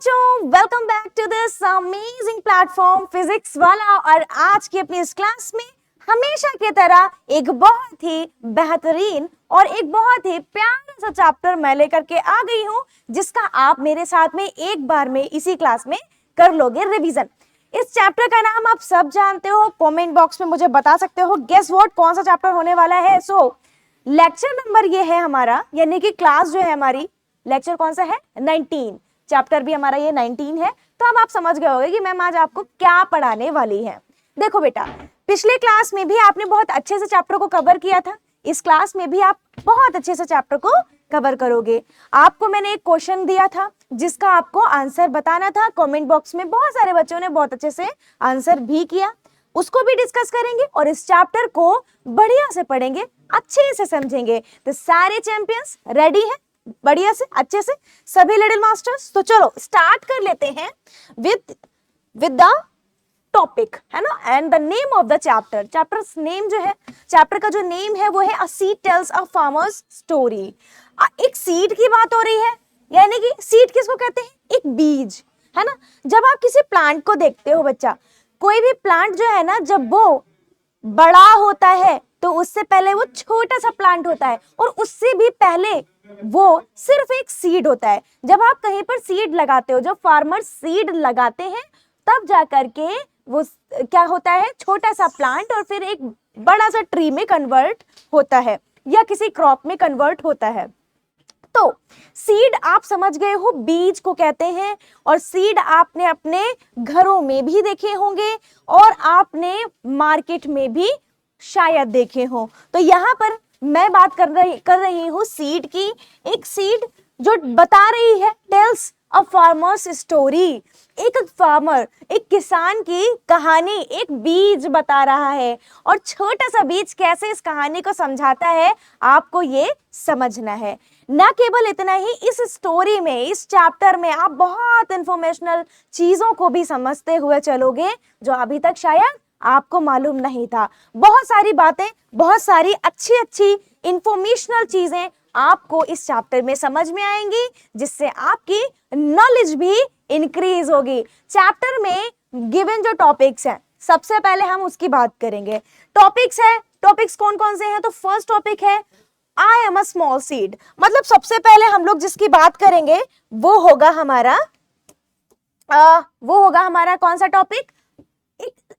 बच्चों, welcome back to this amazing platform physics वाला। और आज की अपनी इस क्लास में हमेशा की तरह एक बहुत ही बेहतरीन और एक बहुत ही प्यारा सा चैप्टर मैं लेकर के आ गई हूँ, जिसका आप मेरे साथ में एक बार में इसी क्लास में कर लोगे रिवीजन। इस चैप्टर का नाम आप सब जानते हो, कमेंट बॉक्स में मुझे बता सकते हो। गेस व्हाट, कौन सा चैप्टर होने वाला है? लेक्चर नंबर ये है हमारा, यानी कि क्लास जो है हमारी, लेक्चर कौन सा है? 19। चैप्टर भी हमारा ये 19 है। तो अब आप समझ गए होंगे कि मैम आज आपको क्या पढ़ाने वाली है। देखो बेटा, पिछले क्लास में भी आपने बहुत अच्छे से चैप्टर को कवर किया था, इस क्लास में भी आप बहुत अच्छे से चैप्टर को कवर करोगे। आपको मैंने एक क्वेश्चन दिया था जिसका आपको आंसर बताना था। कमेंट बॉक्स में बहुत सारे बच्चों ने बहुत अच्छे से आंसर भी किया, उसको भी डिस्कस करेंगे और इस चैप्टर को बढ़िया से पढ़ेंगे, अच्छे से समझेंगे। तो सारे चैंपियंस रेडी हैं बढ़िया से, अच्छे से, सभी लिटिल मास्टर्स? तो चलो स्टार्ट कर लेते हैं विद द टॉपिक, है ना, and the name of the chapter. Chapter name जो है, चैप्टर का जो नेम है वो है a seed tales a farmers story. एक सीड की बात हो रही है, यानी कि सीड किसको कहते हैं? एक बीज, है ना। जब आप किसी प्लांट को देखते हो बच्चा, कोई भी प्लांट जो है ना, जब वो बड़ा होता है तो उससे पहले वो छोटा सा प्लांट होता है, और उससे भी पहले वो सिर्फ एक सीड होता है। जब आप कहीं पर सीड लगाते हो, जब फार्मर सीड लगाते हैं, तब जाकर के वो क्या होता है? छोटा सा प्लांट, और फिर एक बड़ा सा ट्री में कन्वर्ट होता है या किसी क्रॉप में कन्वर्ट होता है। तो सीड आप समझ गए हो, बीज को कहते हैं। और सीड आपने अपने घरों में भी देखे होंगे और आपने मार्केट में भी शायद देखे हो। तो यहाँ पर मैं बात कर रही हूँ सीड की। एक सीड जो बता रही है, टेल्स अ फार्मर्स स्टोरी। एक फार्मर, एक किसान की कहानी एक बीज बता रहा है, और छोटा सा बीज कैसे इस कहानी को समझाता है, आपको ये समझना है। न केवल इतना ही, इस स्टोरी में, इस चैप्टर में आप बहुत इंफॉर्मेशनल चीजों को भी समझते हुए चलोगे, जो अभी तक शायद आपको मालूम नहीं था। बहुत सारी बातें, बहुत सारी अच्छी अच्छी इंफॉर्मेशनल चीजें आपको इस चैप्टर में समझ में आएंगी, जिससे आपकी नॉलेज भी इंक्रीज होगी। चैप्टर में गिवन जो टॉपिक्स हैं, सबसे पहले हम उसकी बात करेंगे। टॉपिक्स कौन कौन से हैं? तो फर्स्ट टॉपिक है I am a small seed. मतलब सबसे पहले हम लोग जिसकी बात करेंगे वो होगा हमारा कौन सा टॉपिक?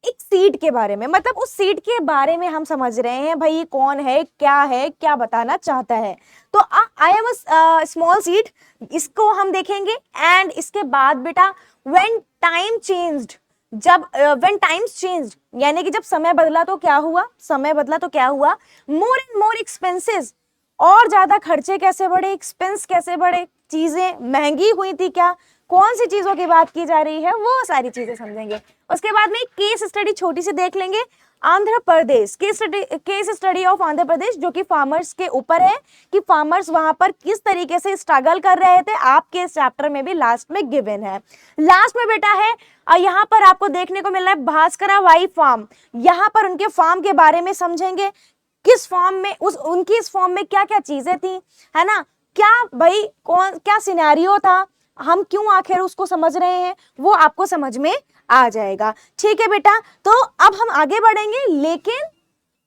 एक सीड के बारे में। मतलब उस सीड के बारे में हम समझ रहे हैं, भाई ये कौन है, क्या बताना चाहता है। तो I am a small seed, इसको हम देखेंगे। एंड इसके बाद बेटा, when time changed, when times changed, यानी कि जब समय बदला तो क्या हुआ? मोर एंड मोर एक्सपेंसेस, और ज्यादा खर्चे कैसे बढ़े, एक्सपेंस कैसे बढ़े, चीजें महंगी हुई थी क्या, कौन सी चीजों की बात की जा रही है, वो सारी चीजें समझेंगे। उसके बाद में केस स्टडी छोटी सी देख लेंगे, Andhra Pradesh, case study of Andhra Pradesh, जो कि फार्मर्स के ऊपर है, कि फार्मर्स वहां पर किस तरीके से स्ट्रगल कर रहे थे। आपके इस चैप्टर में भी लास्ट में गिवन है। लास्ट में बेटा है, यहाँ पर आपको देखने को मिल रहा है भास्करा वाई फार्म। यहाँ पर उनके फार्म के बारे में समझेंगे, किस फॉर्म में, उनकी इस फॉर्म में क्या क्या चीजें थी, है ना, क्या सिनेरियो था, हम क्यों आखिर उसको समझ रहे हैं, वो आपको समझ में आ जाएगा। ठीक है बेटा, तो अब हम आगे बढ़ेंगे,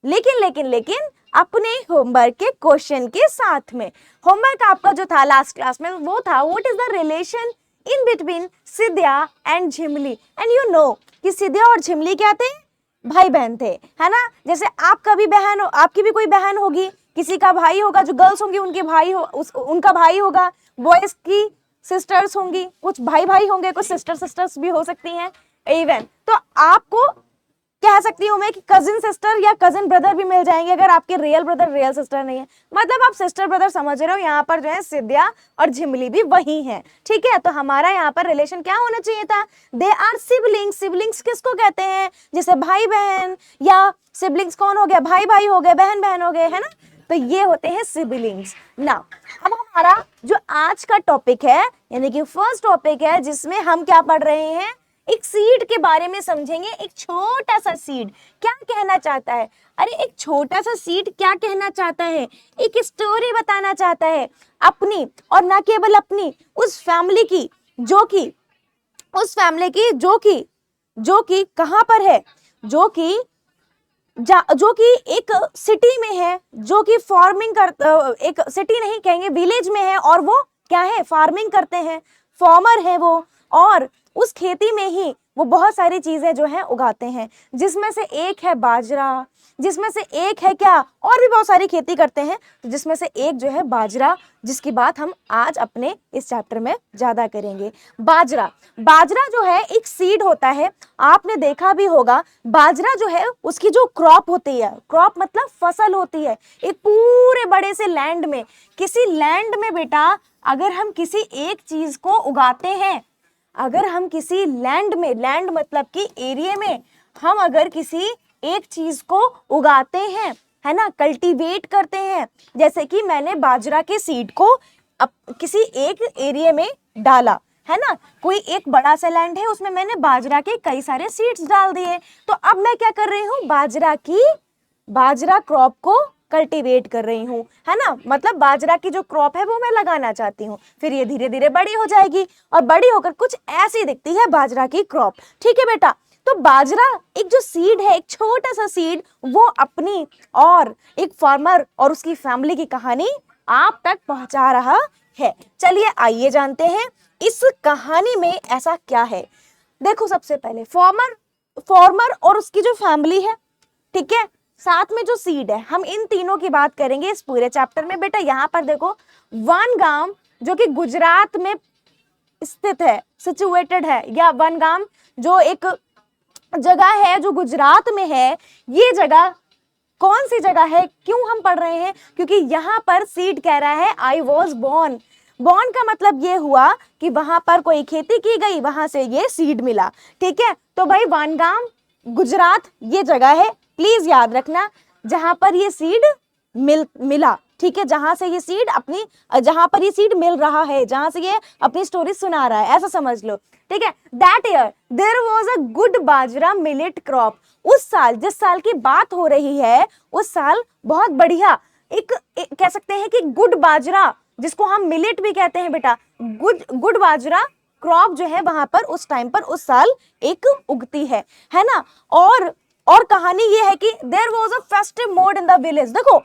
लेकिन अपने होमवर्क के क्वेश्चन के साथ में। होमवर्क आपका जो था लास्ट क्लास में, वो था what is the relation in between Sidya and Jhimli. And you know कि सिद्या और झिमली क्या थे? भाई बहन थे, है ना। जैसे आपका भी बहन हो, आपकी भी कोई बहन होगी, किसी का भाई होगा, जो गर्ल्स होंगी उनके उनका भाई होगा, बॉयज की सिस्टर्स होंगी, कुछ भाई होंगे, कुछ सिस्टर्स भी हो सकती हैं इवन। तो आपको कह सकती हूँ मैं कि कजिन सिस्टर या कजिन ब्रदर भी मिल जाएंगे, अगर आपके रियल ब्रदर रियल सिस्टर नहीं है। मतलब आप सिस्टर ब्रदर समझ रहे हो, यहाँ पर जो है सिद्या और झिमली भी वही हैं। ठीक है, तो हमारा यहाँ पर रिलेशन क्या होना चाहिए था? They are siblings. सिबलिंग्स किसको कहते हैं? जैसे भाई बहन, या सिबलिंग्स कौन हो गया? भाई हो गए, बहन हो गए, है ना। तो ये होते हैं सिबलिंग्स। नाउ अब हमारा जो आज का टॉपिक है, यानी कि फर्स्ट टॉपिक है, जिसमें हम क्या पढ़ रहे हैं? एक सीड के बारे में समझेंगे। एक छोटा सा सीड क्या कहना चाहता है? अरे एक छोटा सा सीड क्या कहना चाहता है? एक स्टोरी बताना चाहता है अपनी, और ना केवल अपनी, उस फैमिली की जो कि उस फैमिली की जो कि कहाँ पर है, जो कि एक सिटी में है, जो कि फार्मिंग कर, एक सिटी नहीं कहेंगे, विलेज में है, और वो क्या है, फार्मिंग करते हैं, फार्मर है वो, और उस खेती में ही वो बहुत सारी चीजें जो है उगाते हैं, जिसमें से एक है बाजरा, जिसमें से एक है क्या, और भी बहुत सारी खेती करते हैं, तो जिसमें से एक जो है बाजरा, जिसकी बात हम आज अपने इस चैप्टर में ज्यादा करेंगे। बाजरा जो है एक सीड होता है, आपने देखा भी होगा, बाजरा जो है उसकी जो क्रॉप होती है, क्रॉप मतलब फसल होती है, एक पूरे बड़े से लैंड में, किसी लैंड में बेटा अगर हम किसी एक चीज को उगाते हैं, अगर हम किसी लैंड में, लैंड मतलब कि एरिया में हम अगर किसी एक चीज को उगाते हैं, है ना, कल्टीवेट करते हैं, जैसे कि मैंने बाजरा के सीड को किसी एक एरिया में डाला, है ना, कोई एक बड़ा सा लैंड है, उसमें मैंने बाजरा के कई सारे सीड्स डाल दिए, तो अब मैं क्या कर रही हूँ, बाजरा क्रॉप को कल्टीवेट कर रही हूँ, है ना, मतलब बाजरा की जो क्रॉप है वो मैं लगाना चाहती हूँ, फिर ये धीरे धीरे बड़ी हो जाएगी और बड़ी होकर कुछ ऐसी दिखती है बाजरा की क्रॉप, ठीक है बेटा। तो बाजरा एक जो सीड है, एक छोटा सा सीड, वो अपनी और एक फार्मर और उसकी फैमिली की कहानी आप तक पहुंचा रहा है। चलिए आइए जानते हैं इस कहानी में ऐसा क्या है। देखो सबसे पहले फार्मर और उसकी जो फैमिली है, ठीक है, साथ में जो सीड है, हम इन तीनों की बात करेंगे इस पूरे चैप्टर में। बेटा यहाँ पर देखो, वनगाम जो कि गुजरात में स्थित है, सिचुएटेड है, या वनगाम जो एक जगह है जो गुजरात में है, ये जगह कौन सी जगह है, क्यों हम पढ़ रहे हैं, क्योंकि यहाँ पर सीड कह रहा है आई वॉज बॉर्न। बॉर्न का मतलब ये हुआ कि वहां पर कोई खेती की गई, वहां से ये सीड मिला, ठीक है। तो भाई वनगाम गुजरात ये जगह है, प्लीज याद रखना, जहां पर ये सीड मिला, ठीक है, जहां से ये सीड जहां पर ये सीड मिल रहा है, जहां से ये अपनी स्टोरी सुना रहा है, ऐसा समझ लो, ठीक है। That year there was a good bajra millet crop. उस साल, जिस साल की बात हो रही है, उस साल बहुत बढ़िया एक कह सकते हैं कि गुड बाजरा, जिसको हम मिलेट भी कहते हैं बेटा, गुड बाजरा क्रॉप जो है वहां पर उस टाइम पर उस साल एक उगती है ना। और कहानी ये है कि there was a festive mode in the village. देखो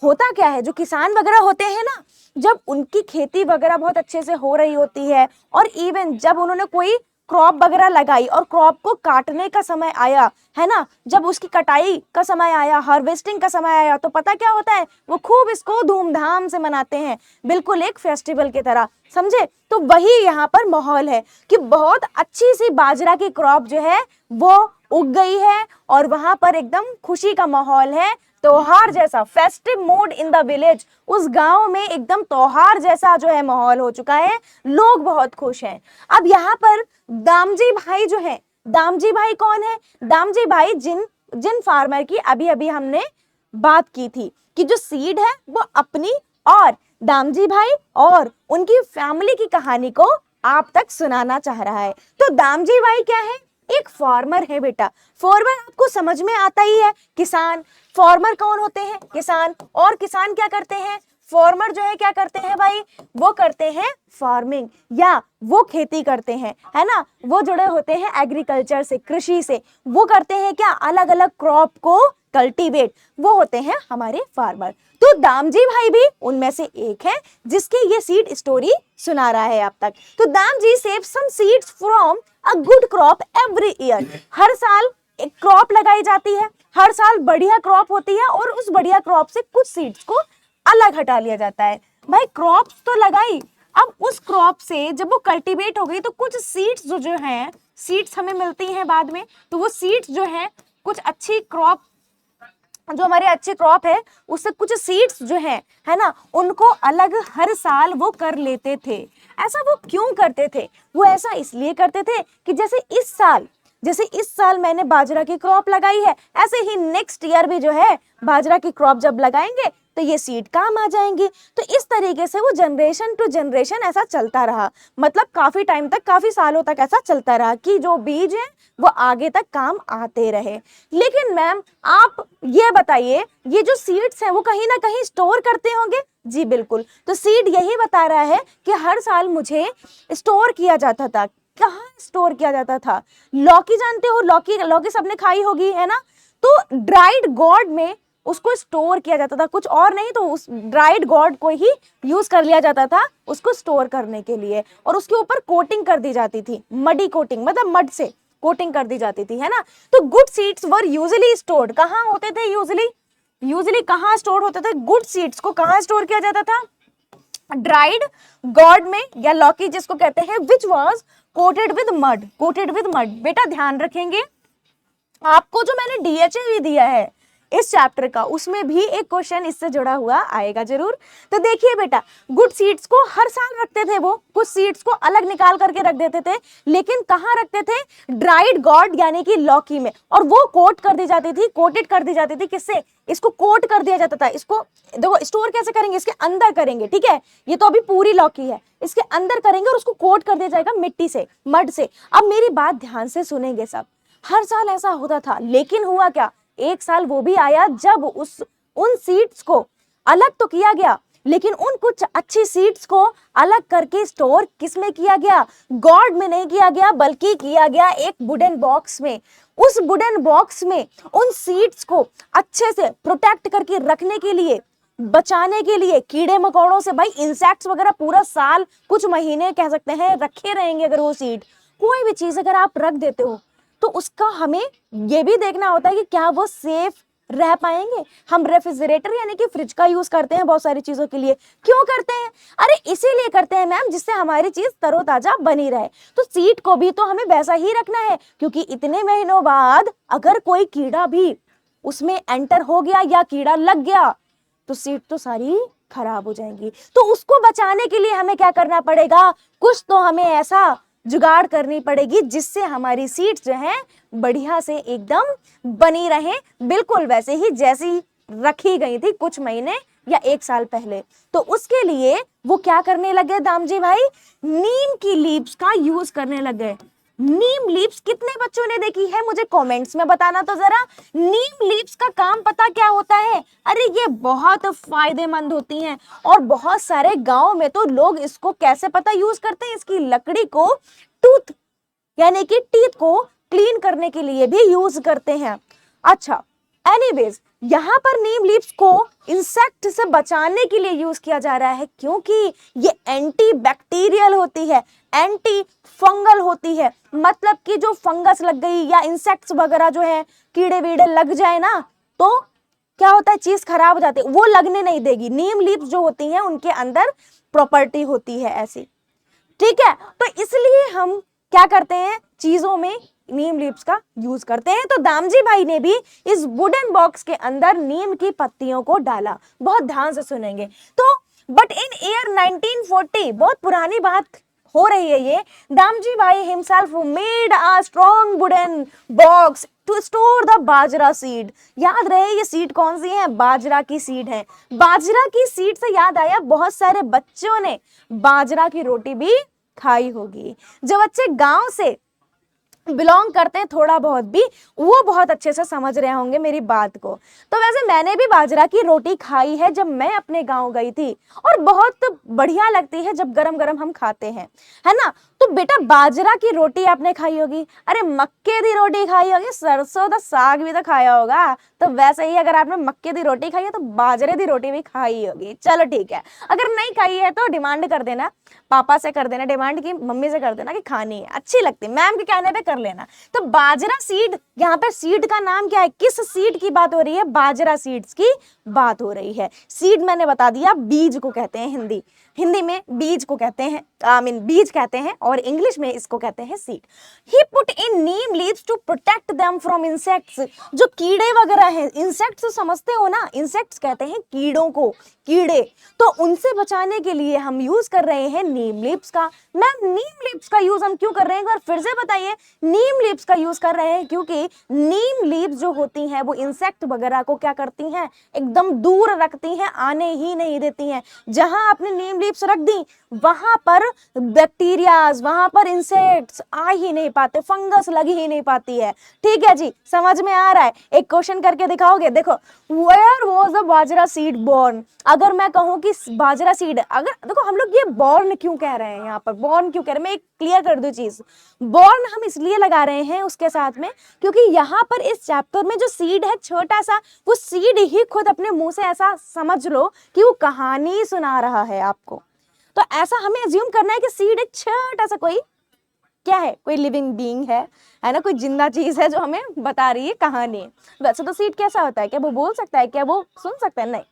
होता क्या है, जो किसान वगैरह होते हैं ना, जब उनकी खेती वगैरह बहुत अच्छे से हो रही होती है, और इवन जब उन्होंने कोई क्रॉप वगैरह लगाई और क्रॉप को काटने का समय आया, है ना, जब उसकी कटाई का समय आया, हार्वेस्टिंग का समय आया, तो पता क्या होता है, वो खूब इसको धूमधाम से मनाते हैं, बिल्कुल एक फेस्टिवल की तरह, समझे। तो वही यहाँ पर माहौल है कि बहुत अच्छी सी बाजरा की क्रॉप जो है वो उग गई है, और वहां पर एकदम खुशी का माहौल है, त्योहार जैसा, festive mood in the village. उस गांव में एकदम त्योहार जैसा जो है माहौल हो चुका है, लोग बहुत खुश हैं। अब यहाँ पर दामजी भाई जो है, दामजी भाई कौन है, दामजी भाई जिन फार्मर की अभी अभी हमने बात की थी कि जो सीड है वो अपनी और दामजी भाई और उनकी फैमिली की कहानी को आप तक सुनाना चाह रहा है। तो दामजी भाई क्या है, एक फार्मर है बेटा। फार्मर आपको समझ में आता ही है, किसान। फार्मर कौन होते हैं, किसान। और किसान क्या करते हैं, फार्मर जो है क्या करते हैं भाई, वो करते हैं फार्मिंग, या वो खेती करते हैं, है ना, वो जुड़े होते हैं एग्रीकल्चर से, कृषि से। वो करते हैं क्या, अलग अलग क्रॉप को कल्टीवेट, वो होते हैं हमारे फार्मर। तो दामजी भाई भी उनमें से एक है जिसके ये सीड स्टोरी सुना रहा है आप तक। तो Damji save some seeds from a good crop every year. हर साल एक क्रॉप लगाई जाती है, हर साल बढ़िया क्रॉप होती है, और उस बढ़िया क्रॉप से कुछ सीड्स को अलग हटा लिया जाता है। भाई क्रॉप तो लगाई, अब उस क्रॉप से जब वो कल्टीवेट हो गई तो कुछ सीड्स जो हैं, सीड्स हमें मिलती हैं बाद में, तो वो सीड्स जो हैं, कुछ अच्छी क्रॉप, जो हमारे अच्छी क्रॉप है उससे कुछ सीड्स जो है ना, उनको अलग हर साल वो कर लेते थे। ऐसा वो क्यों करते थे, वो ऐसा इसलिए करते थे कि जैसे इस साल मैंने बाजरा की क्रॉप लगाई है, ऐसे ही नेक्स्ट ईयर भी जो है बाजरा की क्रॉप जब लगाएंगे तो ये सीड काम आ जाएंगे। तो इस तरीके से वो जनरेशन टू जनरेशन ऐसा चलता रहा, मतलब काफी टाइम तक, काफी सालों तक ऐसा चलता रहा कि जो बीज है वो आगे तक काम आते रहे। लेकिन मैम आप ये बताइए, ये जो सीड्स हैं वो कहीं ना कहीं स्टोर करते होंगे? जी बिल्कुल। तो सीड यही बता रहा है कि हर साल मुझे स्टोर किया जाता था। कहाँ स्टोर किया जाता था। लौकी जानते हो, लौकी लौकी सबने खाई होगी है ना, तो ड्राइड गॉड में उसको स्टोर किया जाता था, कुछ और नहीं तो उस ड्राइड गॉड को ही यूज कर लिया जाता था उसको स्टोर करने के लिए, और उसके ऊपर कोटिंग कर दी जाती थी, मडी कोटिंग, मतलब मड से कोटिंग कर दी जाती थी, है ना। तो गुड सीड्स वर यूजुअली स्टोर्ड, कहाँ होते थे यूजुअली कहाँ स्टोर होते थे? गुड सीड्स को कहाँ स्टोर किया जाता था? ड्राइड गॉड में, या लौकी जिसको कहते हैं, which was coated with mud, coated with mud. बेटा ध्यान रखेंगे, आपको जो मैंने डीएचए भी दिया है इस चैप्टर का, उसमें भी एक क्वेश्चन इससे जुड़ा हुआ आएगा जरूर। तो देखिए बेटा, गुड सीड्स को हर साल रखते थे, वो कुछ सीड्स को अलग निकाल करके रख देते थे, लेकिन कहाँ रखते थे? ड्राइड गॉड यानी कि लौकी में, और वो कोट कर दी जाती थी, कोटेड कर दी जाती थी, किससे? इसको कोट कर दिया जाता था। इसको देखो स्टोर कैसे करेंगे, इसके अंदर करेंगे, ठीक है, ये तो अभी पूरी लौकी है, इसके अंदर करेंगे और उसको कोट कर दिया जाएगा मिट्टी से, मड से। अब मेरी बात ध्यान से सुनेंगे सब, हर साल ऐसा होता था, लेकिन हुआ क्या, एक साल वो भी आया जब उन सीड्स को अलग तो किया गया, लेकिन उन कुछ अच्छी सीड्स को अलग करके स्टोर किसमें किया गया? गॉड में नहीं किया गया, बल्कि किया गया एक वुडन बॉक्स में। उस वुडन बॉक्स में उन सीड्स को अच्छे से प्रोटेक्ट करके रखने के लिए, बचाने के लिए, कीड़े मकोड़ों से, भाई इंसेक्ट्स वगैरह पूरा साल, कुछ महीने कह सकते हैं रखे रहेंगे। अगर वो सीड, कोई भी चीज अगर आप रख देते हो तो उसका हमें ये भी देखना होता है कि क्या वो सेफ रह पाएंगे। हम रेफ्रिजरेटर यानी कि फ्रिज का यूज करते हैं बहुत सारी चीजों के लिए, क्यों करते हैं? अरे इसीलिए करते हैं मैम, जिससे हमारी चीज तरोताजा बनी रहे। तो सीड को भी तो हमें वैसा ही रखना है, क्योंकि इतने महीनों बाद अगर कोई कीड़ा भी उसमें एंटर हो गया या कीड़ा लग गया तो सीड तो सारी खराब हो जाएंगी। तो उसको बचाने के लिए हमें क्या करना पड़ेगा? कुछ तो हमें ऐसा जुगाड़ करनी पड़ेगी जिससे हमारी सीड्स जो है बढ़िया से एकदम बनी रहे, बिल्कुल वैसे ही जैसी रखी गई थी कुछ महीने या एक साल पहले। तो उसके लिए वो क्या करने लगे दामजी भाई? नीम की लीव्स का यूज करने लगे। नीम लीव्स कितने बच्चों ने देखी है? मुझे कमेंट्स में बताना तो जरा। नीम लीव्स का काम पता क्या होता है? अरे ये बहुत फायदेमंद होती हैं, और बहुत सारे गांव में तो लोग इसको कैसे पता यूज करते हैं, इसकी लकड़ी को टूथ यानी कि टीथ को क्लीन करने के लिए भी यूज करते हैं। अच्छा, एनीवेज यहाँ पर नीम लीव्स को इंसेक्ट से बचाने के लिए यूज किया जा रहा है, क्योंकि ये एंटी बैक्टीरियल होती है, एंटी फंगल होती है। मतलब कि जो फंगस लग गई या इंसेक्ट्स वगैरह जो है, कीड़े वीड़े लग जाए ना, तो क्या होता है, चीज खराब हो जाती है, वो लगने नहीं देगी। नीम लीव्स जो होती हैं उनके अंदर प्रॉपर्टी होती है ऐसी, ठीक है। तो इसलिए हम क्या करते हैं, चीजों में नीम लीव्स का यूज करते हैं। तो दामजी भाई ने भी इस वुडन बॉक्स के अंदर नीम की पत्तियों को डाला। बहुत ध्यान से सुनेंगे। तो बट इन ईयर 1940, बहुत पुरानी बात हो रही है ये, Damji bhai himself made a strong wooden box to store the bajra seed. याद रहे ये सीड कौन सी है? बाजरा की सीड है। बाजरा की सीड से याद आया, बहुत सारे बच्चों ने बाजरा की रोटी भी खाई होगी। जो बच्चे गांव से बिलोंग करते हैं थोड़ा बहुत भी, वो बहुत अच्छे से समझ रहे होंगे मेरी बात को। तो वैसे मैंने भी बाजरा की रोटी खाई है जब मैं अपने गांव गई थी, और बहुत बढ़िया लगती है जब गरम गरम हम खाते हैं, है ना। तो बेटा बाजरा की रोटी आपने खाई होगी, अरे मक्के दी रोटी खाई होगी, सरसों दा साग भी तो खाया होगा। तो वैसे ही अगर आपने मक्के दी रोटी खाई है तो बाजरे दी रोटी भी खाई होगी। चलो ठीक है, अगर नहीं खाई है तो डिमांड कर देना, पापा से कर देना डिमांड, की मम्मी से कर देना कि खानी है, अच्छी लगती है, मैम के कहने पे कर लेना। तो बाजरा सीड, यहाँ पे सीड का नाम क्या है, किस सीड की बात हो रही है? बाजरा सीड्स की बात हो रही है। सीड मैंने बता दिया, बीज को कहते हैं, हिंदी में बीज को कहते हैं, बीज कहते हैं, और इंग्लिश में इसको कहते हैं seed. He put in neem leaves to protect them from insects. जो कीड़े वगैरह हैं, इंसेक्ट्स समझते हो ना, इंसेक्ट्स कहते हैं कीड़ों को, कीड़े, तो उनसे बचाने के लिए हम यूज कर रहे हैं नीम लीव्स का। मैम नीम लीव्स का यूज हम क्यों कर रहे हैं, और फिर से बताइए। नीम लीव्स का यूज कर रहे हैं क्योंकि नीम लीव्स जो होती हैं वो इंसेक्ट वगैरह को क्या करती हैं, एकदम दूर रखती हैं, आने ही नहीं देती हैं। जहां आपने नीम लीव्स रख दी वहां पर बैक्टीरियाज, वहां पर इंसेक्ट्स आ ही नहीं पाते, फंगस लग ही नहीं पाती है। ठीक है जी, समझ में आ रहा है? एक क्वेश्चन करके दिखाओगे, देखो, where was the bajra seed born? अगर मैं कहूँ कि बाजरा सीड, अगर देखो हम लोग ये बॉर्न क्यों कह रहे हैं, यहाँ पर बॉर्न क्यों कह रहे हैं, मैं एक क्लियर कर दूं चीज। बॉर्न हम इसलिए लगा रहे हैं उसके साथ में क्योंकि यहाँ पर इस चैप्टर में जो सीड है छोटा सा, वो सीड ही खुद अपने मुंह से ऐसा समझ लो कि वो कहानी सुना रहा है आपको। तो ऐसा हमें अज्यूम करना है कि सीड एक छोटा सा कोई क्या है, कोई लिविंग बीइंग है ना, कोई जिंदा चीज है जो हमें बता रही है कहानी। वैसे तो सीड कैसा होता है, क्या वो बोल सकता है, क्या वो सुन सकता है, नहीं,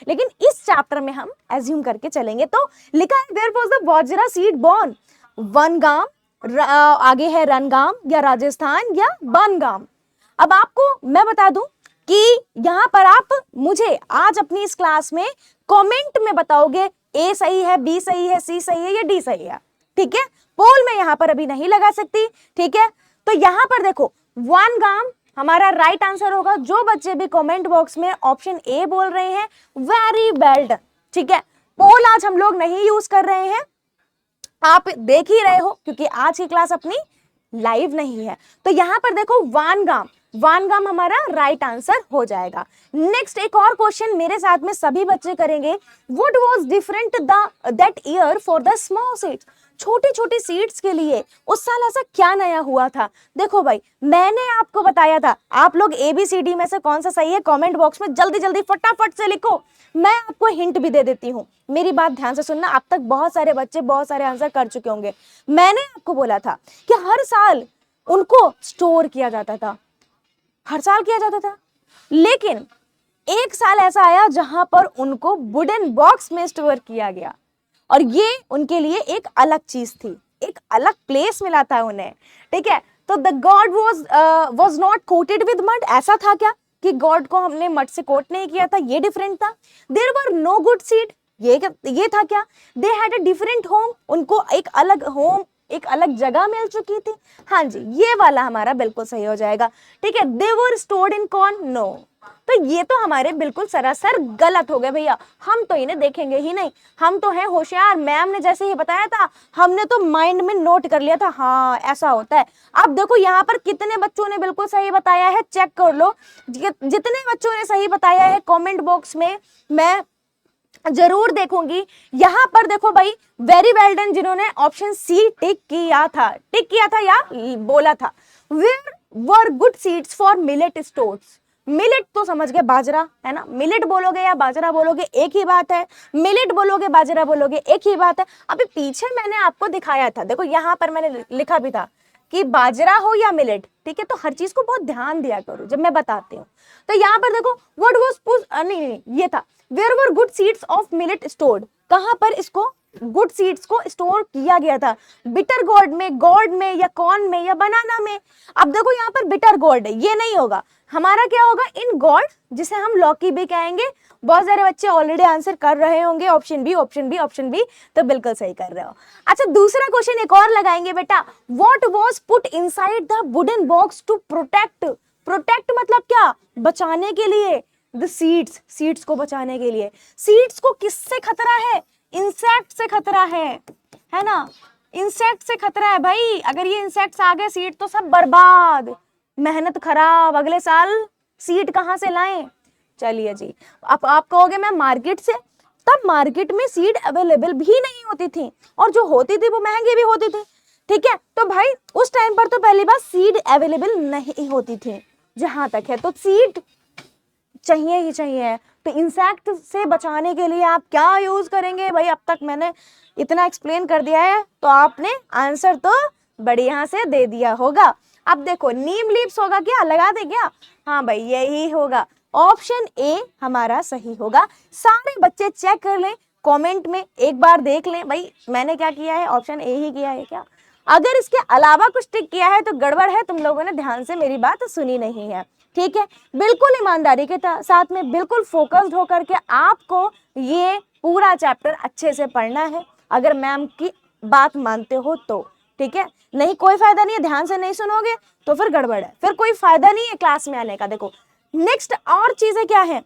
लेकिन इस चैप्टर में हम एज्यूम करके चलेंगे। तो लिखा है there was the bajra seed born Vangam, आगे है रनगाम या राजस्थान या बनगाम। अब आपको मैं बता दूं कि यहाँ पर आप मुझे आज अपनी इस क्लास में कमेंट में बताओगे ए सही है, बी सही है, सी सही है या डी सही है, ठीक है। पोल में यहाँ पर अभी नहीं लगा सकती, ठीक है। तो यहाँ पर देखो वनगाम हमारा राइट आंसर होगा। जो बच्चे भी कमेंट बॉक्स में ऑप्शन ए बोल रहे हैं, वेरी वेल डन, ठीक है। पोल आज हम लोग नहीं यूज कर रहे हैं, आप देख ही रहे हो क्योंकि आज की क्लास अपनी लाइव नहीं है। तो यहाँ पर देखो वनगाम, वनगाम हमारा राइट आंसर हो जाएगा। नेक्स्ट एक और क्वेश्चन मेरे साथ में सभी बच्चे करेंगे। What was different that year for the small seeds, छोटी छोटी सीड्स के लिए उस साल ऐसा क्या नया हुआ था। देखो भाई मैंने आपको बताया था, आप लोग ABCD में से कौन सा सही है कमेंट बॉक्स में जल्दी जल्दी फटाफट से लिखो। मैं आपको हिंट भी दे देती हूँ, मेरी बात ध्यान से सुनना। अब तक बहुत सारे बच्चे बहुत सारे आंसर कर चुके होंगे। मैंने आपको बोला था कि हर साल उनको स्टोर किया जाता था, हर साल किया जाता था, लेकिन एक साल ऐसा आया जहां पर उनको वुडन बॉक्स में स्टोर किया गया और ये उनके लिए एक अलग चीज थी, एक अलग प्लेस मिला था उन्हें, ठीक है। तो the God was not coated with mud, ऐसा था क्या कि गॉड को हमने मड से कोट नहीं किया था, ये डिफरेंट था। There were no good seed, ये था क्या। They had a different home, उनको एक अलग होम, एक अलग जगह मिल चुकी थी। हाँ जी, ये वाला हमारा बिल्कुल सही हो जाएगा, ठीक है। दे वर स्टोर्ड इन कॉर्न, नो। तो ये तो हमारे बिल्कुल सरासर गलत हो गए भैया, हम तो इन्हें देखेंगे ही नहीं, हम तो हैं होशियार। मैम ने जैसे ही बताया था हमने तो माइंड में नोट कर लिया था, हाँ ऐसा होता है। अब देखो यहाँ पर कितने बच्चों ने बिल्कुल सही बताया है, चेक कर लो। जितने बच्चों ने सही बताया है कमेंट बॉक्स में मैं जरूर देखूंगी। यहाँ पर देखो भाई वेरी वेल डन जिन्होंने ऑप्शन सी टिक किया था या बोला था। Where were good seeds for millet stores, millet तो समझ गए बाजरा है ना, मिलेट बोलोगे या बाजरा बोलोगे एक ही बात है, मिलेट बोलोगे बाजरा बोलोगे एक ही बात है। अभी पीछे मैंने आपको दिखाया था, देखो यहाँ पर मैंने लिखा भी था कि बाजरा हो या मिलेट, ठीक है। तो हर चीज को बहुत ध्यान दिया करो जब मैं बताती हूँ। तो यहाँ पर देखो व्हाट वाज नहीं ये था, where were good seeds of millet stored, कहाँ पर इसको गुड सीड्स को स्टोर किया गया था, बिटर गोर्ड में या कॉर्न में या बनाना में। अब देखो यहाँ पर बिटर गोर्ड है, ये नहीं होगा, हमारा क्या होगा इन गोर्ड, जिसे हम लौकी भी कहेंगे। बहुत सारे बच्चे ऑलरेडी आंसर कर रहे होंगे, ऑप्शन बी, तो बिल्कुल सही कर रहे हो। अच्छा दूसरा क्वेश्चन एक और लगाएंगे बेटा, what was put inside the wooden box to protect, protect मतलब क्या, बचाने के लिए, द सीड्स को बचाने के लिए। सीड्स को किससे खतरा है, इंसेक्ट से खतरा है ना, इंसेक्ट से खतरा है भाई। अगर ये इंसेक्ट्स आ गए सीड तो सब बर्बाद, मेहनत खराब, अगले साल सीड कहाँ से लाएं। चलिए जी, अब आप कहोगे मैं मार्केट से, तब मार्केट में सीड अवेलेबल भी नहीं होती थी और जो होती थी वो महंगी भी होती थी, ठीक है। तो भाई उस टाइम पर तो पहली बात सीड अवेलेबल नहीं होती थी, जहां तक है तो सीड चाहिए ही चाहिए। तो इंसेक्ट से बचाने के लिए आप क्या यूज करेंगे भाई, अब तक मैंने इतना एक्सप्लेन कर दिया है तो आपने आंसर तो बढ़िया से दे दिया होगा। अब देखो नीम लीव्स होगा क्या, लगा दे क्या, हाँ भाई यही होगा, ऑप्शन ए हमारा सही होगा। सारे बच्चे चेक कर लें, कमेंट में एक बार देख लें भाई मैंने क्या किया है, ऑप्शन ए ही किया है क्या। अगर इसके अलावा कुछ टिक किया है तो गड़बड़ है, तुम लोगों ने ध्यान से मेरी बात सुनी नहीं है, ठीक है। बिल्कुल ईमानदारी के साथ में बिल्कुल फोकस्ड होकर के आपको ये पूरा चैप्टर अच्छे से पढ़ना है, अगर मैम की बात मानते हो तो, ठीक है। नहीं कोई फायदा नहीं है, ध्यान से नहीं सुनोगे तो फिर गड़बड़ है, फिर कोई फायदा नहीं है क्लास में आने का। देखो नेक्स्ट और चीजें क्या है,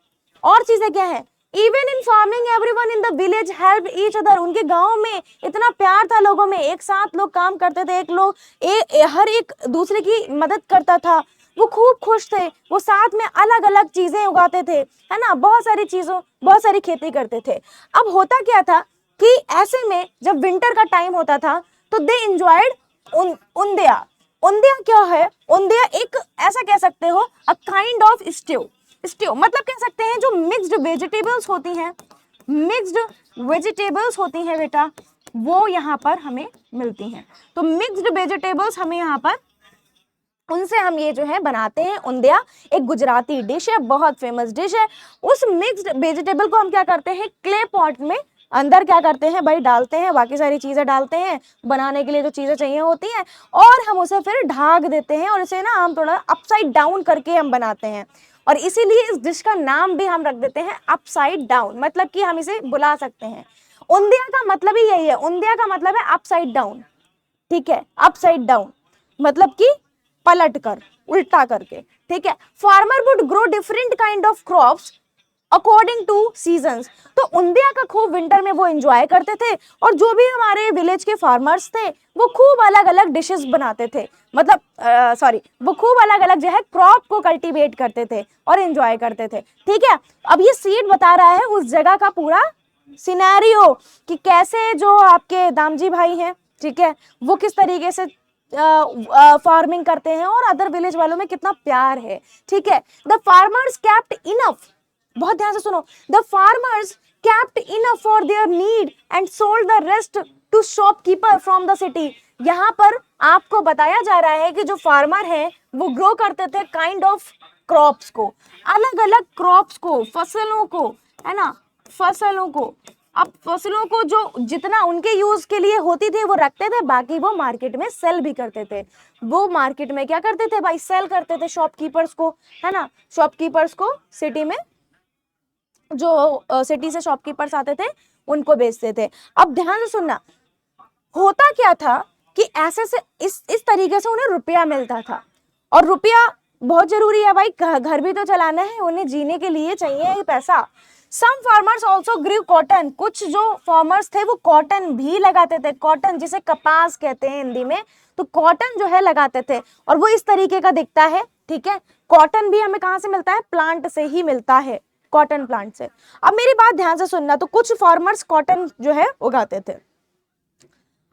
even in farming everyone in the village help each other, उनके गांव में इतना प्यार था लोगों में, एक साथ लोग काम करते थे, हर एक दूसरे की मदद करता था, वो खूब खुश थे, वो साथ में अलग अलग चीजें उगाते थे, है ना, बहुत सारी खेती करते थे। अब होता क्या था कि ऐसे में जब विंटर का टाइम होता था तो दे एंजॉयड उंदिया। उंदिया क्या है? उंदिया एक ऐसा कह सकते हो अ काइंड ऑफ स्ट्यू मतलब कह सकते हैं जो मिक्स्ड वेजिटेबल्स होती हैं, मिक्स्ड वेजिटेबल्स होती हैं बेटा, वो यहाँ पर हमें मिलती हैं। तो मिक्स्ड वेजिटेबल्स हमें यहाँ पर, उनसे हम ये जो है बनाते हैं उंदिया। एक गुजराती डिश है, बहुत फेमस डिश है। उस मिक्स्ड वेजिटेबल को हम क्या करते हैं, क्ले पॉट में अंदर क्या करते हैं भाई, डालते हैं, बाकी सारी चीजें डालते हैं बनाने के लिए जो चीजें चाहिए होती हैं, और हम उसे फिर ढक देते हैं और इसे ना हम थोड़ा अपसाइड डाउन करके हम बनाते हैं। और इसीलिए इस डिश का नाम भी हम रख देते हैं अपसाइड डाउन, मतलब कि हम इसे बुला सकते हैं। उंदिया का मतलब ही यही है, उंदिया का मतलब है अपसाइड डाउन, ठीक है, अपसाइड डाउन मतलब कि पलट कर, उल्टा करके, ठीक है। Farmer would grow different kind of crops according two seasons. तो उंदिया का खूब विंटर में वो एंजॉय करते थे, और जो भी हमारे विलेज के फार्मर्स थे वो खूब अलग अलग डिशेस बनाते थे, मतलब वो खूब अलग अलग जो है क्रॉप को कल्टीवेट करते थे और एंजॉय करते थे, ठीक है। अब ये सीड बता रहा है उस जगह का पूरा सिनेरियो कि कैसे जो आपके दामजी भाई हैं, ठीक है, वो किस तरीके से फार्मिंग करते हैं और अदर विलेज वालों में कितना प्यार है, ठीक है। द फार्मर्स कैप्ट इनफ, बहुत ध्यान से सुनो, the farmers kept enough for their need and sold the rest to shopkeeper from the city. यहाँ पर आपको बताया जा रहा है कि जो फार्मर है वो ग्रो करते थे काइंड ऑफ क्रॉप्स को, अलग अलग क्रॉप्स को, फसलों को, है ना, फसलों को। अब फसलों को जो जितना उनके यूज के लिए होती थी वो रखते थे, बाकी वो मार्केट में सेल भी करते थे। वो मार्केट में क्या करते थे भाई, सेल करते थे शॉपकीपर्स को, है ना, शॉपकीपर्स को सिटी में, जो सिटी से शॉपकीपर्स आते थे उनको बेचते थे। अब ध्यान से सुनना, होता क्या था कि ऐसे से इस तरीके से उन्हें रुपया मिलता था, और रुपया बहुत जरूरी है भाई, घर भी तो चलाना है, उन्हें जीने के लिए चाहिए पैसा। सम फार्मर्स ऑल्सो ग्रीव कॉटन, कुछ जो फार्मर्स थे वो कॉटन भी लगाते थे, कॉटन जिसे कपास कहते हैं हिंदी में, तो कॉटन जो है लगाते थे, और वो इस तरीके का दिखता है, ठीक है। कॉटन भी हमें कहाँ से मिलता है, प्लांट से ही मिलता है, कॉटन प्लांट से। अब मेरी बात ध्यान से सुनना, तो कुछ फार्मर्स कॉटन जो है उगाते थे।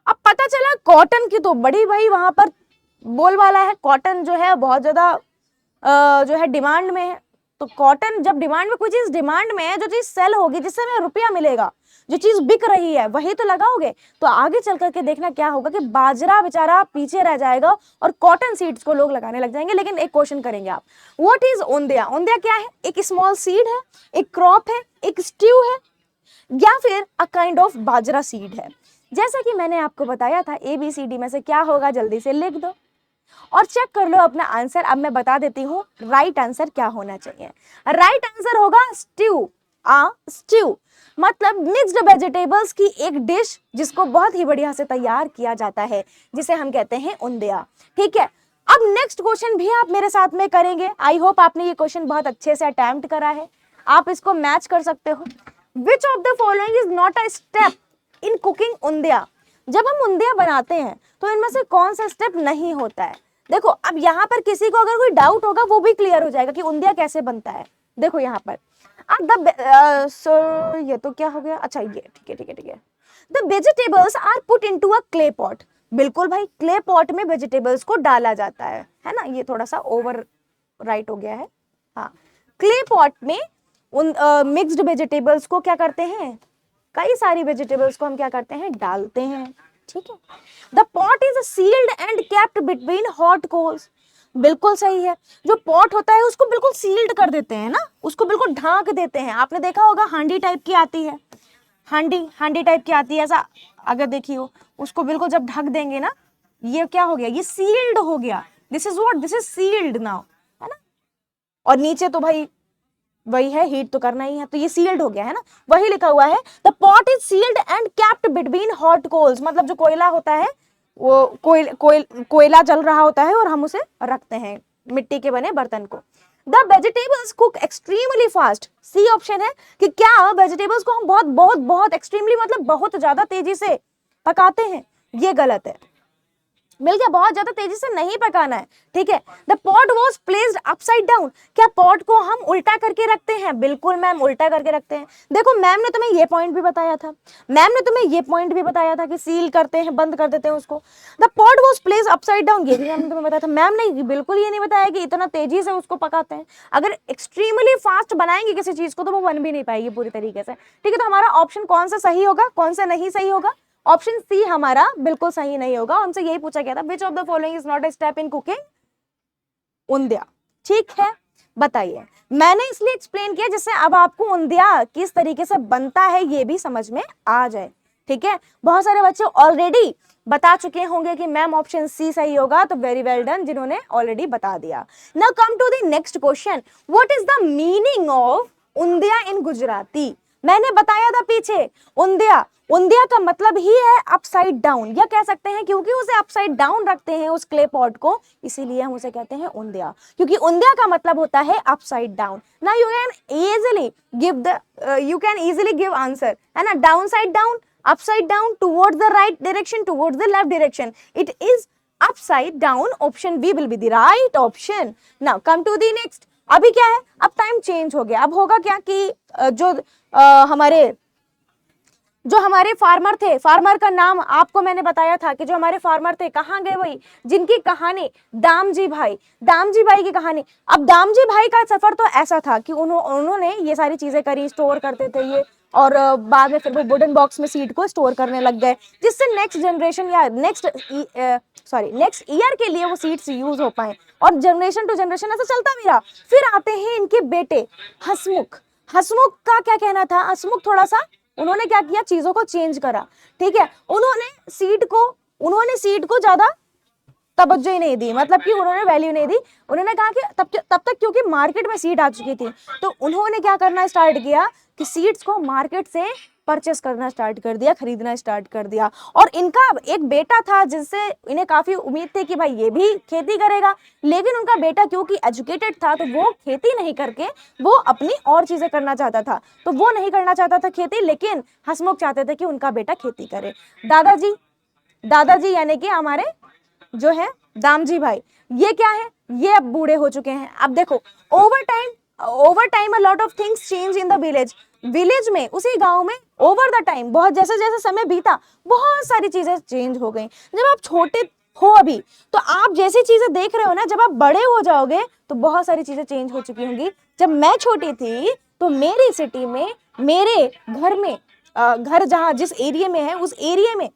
अब पता चला कॉटन की तो बड़ी भाई वहां पर बोलबाला है, कॉटन जो है बहुत ज्यादा जो है डिमांड में है। तो कॉटन जब डिमांड में, कोई चीज डिमांड में है, जो चीज सेल होगी, जिससे हमें रुपया मिलेगा, जो चीज बिक रही है वही तो लगाओगे। तो आगे चल करके देखना क्या होगा कि बाजरा बेचारा पीछे रह जाएगा और कॉटन सीड्स को लोग लगाने लग जाएंगे। लेकिन एक क्वेश्चन करेंगे आप, व्हाट इज ओंदिया? ओंदिया क्या है? एक स्मॉल सीड है, एक क्रॉप है, एक स्ट्यू है, या फिर a kind of bajra seed है? जैसा कि मैंने आपको बताया था, ABCD में से क्या होगा, जल्दी से लिख दो और चेक कर लो अपना आंसर। अब मैं बता देती हूँ राइट आंसर क्या होना चाहिए। राइट आंसर होगा स्ट्यू। स्ट्यू मतलब मिक्स्ड वेजिटेबल्स की एक डिश जिसको बहुत ही बढ़िया से तैयार किया जाता है, जिसे हम कहते हैं उंदिया, ठीक है। अब नेक्स्ट क्वेश्चन भी आप मेरे साथ में करेंगे। आई होप आपने ये क्वेश्चन बहुत अच्छे से अटेम्प्ट करा है, आप इसको मैच कर सकते हो। Which of the following is not a step in cooking undhiya? जब हम उंदिया बनाते हैं तो इनमें से कौन सा स्टेप नहीं होता है? देखो, अब यहाँ पर किसी को अगर कोई डाउट होगा वो भी क्लियर हो जाएगा कि उंदिया कैसे बनता है। देखो यहाँ पर अब ये तो क्या हो गया, अच्छा ये ठीक है ठीक है ठीक है। The vegetables are put into a clay pot. बिल्कुल भाई, क्ले पॉट में वेजिटेबल्स को डाला जाता है ना। ये थोड़ा सा ओवर राइट हो गया है, हाँ। क्ले पॉट में उन मिक्स्ड वेजिटेबल्स को क्या करते हैं, कई सारी वेजिटेबल्स को हम क्या करते हैं, डालते हैं, ठीक है। The pot is sealed and kept between hot coals. बिल्कुल सही है, जो पॉट होता है उसको बिल्कुल सील्ड कर देते हैं ना, उसको बिल्कुल ढांक देते हैं। आपने देखा होगा हांडी टाइप की आती है, हांडी टाइप की आती है, ऐसा अगर देखी हो, उसको बिल्कुल जब ढक देंगे ना, ये क्या हो गया, ये सील्ड हो गया। This is what, this is sealed now, है ना। और नीचे तो भाई वही है, हीट तो करना ही है, तो ये सील्ड हो गया है ना, वही लिखा हुआ है। The pot is sealed and kept between hot coals, मतलब जो कोयला होता है, वो कोयला जल रहा होता है और हम उसे रखते हैं मिट्टी के बने बर्तन को। The vegetables cook extremely fast. C option है कि क्या वेजिटेबल्स को हम बहुत बहुत बहुत एक्सट्रीमली मतलब बहुत ज्यादा तेजी से पकाते हैं? ये गलत है। मिल गया, बहुत ज्यादा तेजी से नहीं पकाना है, ठीक है। The pot was placed upside down, क्या पॉट को हम उल्टा करके रखते हैं? बिल्कुल मैम, उल्टा करके रखते हैं। देखो मैम ने तुम्हें ये पॉइंट भी बताया था, मैम ने तुम्हें ये पॉइंट भी बताया था कि सील करते हैं, बंद कर देते हैं उसको। The pot was placed upside down, ये भी मैम ने तुम्हें बताया था। मैम ने बिल्कुल ये नहीं बताया कि इतना तेजी से उसको पकाते हैं। अगर एक्सट्रीमली फास्ट बनाएंगे किसी चीज को तो वो बन भी नहीं पाएगी पूरी तरीके से, ठीक है। तो हमारा ऑप्शन कौन सा सही होगा, कौन सा नहीं सही होगा? ऑप्शन सी हमारा बिल्कुल सही नहीं होगा। हमसे यही पूछा गया था, which of the following is not a step in cooking? Undhiya, ठीक है। बताइए, मैंने इसलिए एक्सप्लेन किया जिससे अब आपको उंदिया किस तरीके से बनता है ये भी समझ में आ जाए, ठीक है। बहुत सारे बच्चे ऑलरेडी बता चुके होंगे कि मैम ऑप्शन सी सही होगा, तो वेरी वेल डन जिन्होंने ऑलरेडी बता दिया। Now come to the next question, what is the meaning of undhiya in Gujarati? मैंने बताया था पीछे, उंदिया, उंदिया का मतलब ही है अपसाइड डाउन, या कह सकते हैं क्योंकि उसे अपसाइड डाउन रखते हैं उस क्ले पॉट को, इसीलिए हम उसे कहते हैं उंदिया, क्योंकि उंदिया का मतलब होता है upside down. Now you can easily give the you can easily give answer, है ना। Down side down, upside down, towards the right direction, towards the left direction, it is upside down. Option B will be the right option. Now come to the next. अभी क्या है, अब time change हो गया। अब होगा क्या कि जो हमारे फार्मर थे, फार्मर का नाम आपको मैंने बताया था कि जो हमारे फार्मर थे कहाँ गए, वही जिनकी कहानी दामजी भाई, दामजी भाई की कहानी। अब दामजी भाई का सफर तो ऐसा था कि उन्होंने ये सारी चीजें करी, स्टोर करते थे ये, और बाद में फिर वो वुडन बॉक्स में सीड को स्टोर करने लग गए, जिससे नेक्स्ट जनरेशन या नेक्स्ट ईयर के लिए वो सीड्स यूज हो पाए, और जनरेशन टू जनरेशन ऐसा चलता भी रहा। फिर आते हैं इनके बेटे हसमुख। हसमुख का क्या कहना था, हसमुख थोड़ा सा उन्होंने क्या किया, चीजों को चेंज करा, ठीक है। उन्होंने सीड को ज्यादा तवज्जो ही नहीं दी, मतलब कि उन्होंने वैल्यू नहीं दी। उन्होंने कहा कि तब तक क्योंकि मार्केट में सीड आ चुकी थी, तो उन्होंने क्या करना स्टार्ट किया कि सीड्स को मार्केट से परचेस करना स्टार्ट कर दिया, खरीदना स्टार्ट कर दिया। और इनका एक बेटा था जिससे इन्हें काफी उम्मीद थी कि भाई ये भी खेती करेगा, लेकिन उनका बेटा क्योंकि एजुकेटेड था तो वो खेती नहीं करके वो अपनी और चीजें करना चाहता था। तो वो नहीं करना चाहता था खेती, लेकिन हसमुख चाहते थे कि उनका बेटा खेती करे। दादाजी यानी कि हमारे जो है दामजी भाई, ये क्या है, ये अब बूढ़े हो चुके हैं। अब देखो, over time a lot of things change in the village में, उसी गांव में ओवर द टाइम, बहुत जैसे जैसे समय बीता बहुत सारी चीजें चेंज हो गई। जब आप छोटे हो अभी तो आप जैसी चीजें देख रहे हो ना, जब आप बड़े हो जाओगे तो बहुत सारी चीजें चेंज हो चुकी होंगी। जब मैं छोटी थी तो मेरी सिटी में, मेरे घर में, घर जहाँ जिस एरिया में है उस एरिया में,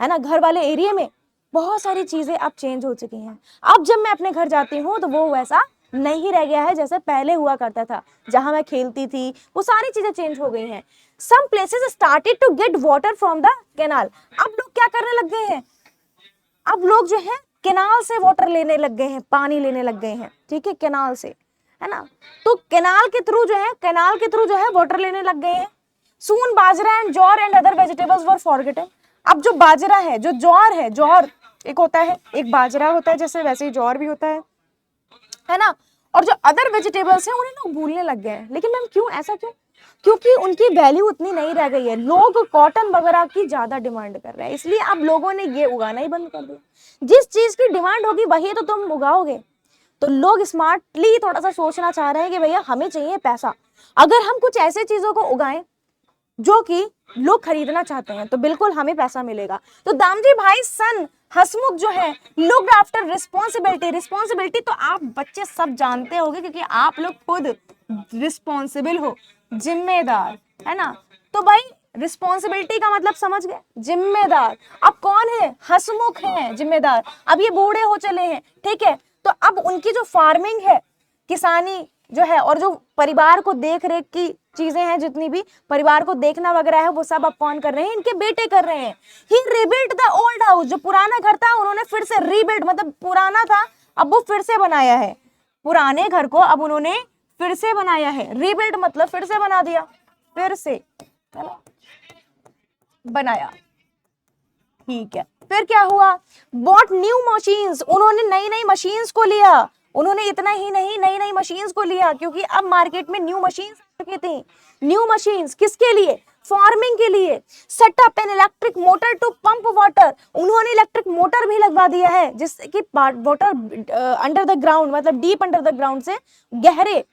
है ना, घर वाले एरिया में बहुत सारी चीजें अब चेंज हो चुकी हैं। अब जब मैं अपने घर जाती हूँ तो वो वैसा नहीं रह गया है जैसे पहले हुआ करता था। जहां मैं खेलती थी वो सारी चीजें चेंज हो गई हैं। Some places started to get water from the canal. अब लोग क्या करने लग गए हैं, अब लोग जो है कैनाल से वाटर लेने लग गए हैं, पानी लेने लग गए हैं, ठीक है, कैनाल से, है ना। तो कैनाल के थ्रू जो है वाटर लेने लग गए हैं। Soon bajra and jowar and other vegetables were forgotten. अब जो बाजरा है, जो ज्वार है, ज्वार एक होता है, एक बाजरा होता है जैसे, वैसे ही ज्वार भी होता है ना। और जो अदर वेजिटेबल्स हैं उन्हें लोग भूलने लग गए हैं। लेकिन मैम क्यों, ऐसा क्यों? क्योंकि उनकी वैल्यू उतनी नहीं रह गई है। लोग कॉटन वगैरह की ज्यादा डिमांड कर रहे हैं, इसलिए अब लोगों ने ये उगाना ही बंद कर दिया। जिस चीज की डिमांड होगी वही तो तुम उगाओगे। तो लोग स्मार्टली थोड़ा सा सोचना चाह रहे हैं कि भैया हमें चाहिए पैसा, अगर हम कुछ ऐसे चीजों को उगाएं जो कि लोग खरीदना चाहते हैं तो बिल्कुल हमें पैसा मिलेगा। तो दामजी भाई सन हसमुख जो है लुक्ड आफ्टर रिस्पॉन्सिबिलिटी तो आप बच्चे सब जानते होंगे क्योंकि आप लोग खुद रिस्पॉन्सिबल हो, जिम्मेदार, है ना। तो भाई रिस्पॉन्सिबिलिटी का मतलब समझ गए, जिम्मेदार। अब कौन है, हसमुख है जिम्मेदार। अब ये बूढ़े हो चले हैं, ठीक है। तो अब उनकी जो फार्मिंग है, किसानी जो है, और जो परिवार को देख रेख की चीजें हैं, जितनी भी परिवार को देखना वगैरह है, वो सब अब कौन कर रहे हैं, इनके बेटे कर रहे हैं। ही रिबिल्ड द ओल्ड हाउस, जो पुराना घर था उन्होंने फिर से रीबिल्ड, मतलब पुराना था अब वो फिर से बनाया है, पुराने घर को अब उन्होंने फिर से बनाया है। रीबिल्ड मतलब फिर से बना दिया, फिर से, है ना, बनाया, ठीक है। फिर क्या हुआ, बॉट न्यू मशीन्स, उन्होंने नई नई मशीन्स को लिया। उन्होंने इतना ही नहीं, नई नई मशीन्स को लिया, क्योंकि अब मार्केट में न्यू मशीन्स आ चुकी थी। न्यू मशीन्स किसके लिए, फार्मिंग के लिए। Setup an electric motor to pump water, उन्होंने इलेक्ट्रिक मोटर भी लगवा दिया है जिससे कि वाटर अंडर द ग्राउंड, मतलब डीप अंडर द ग्राउंड से, गहरे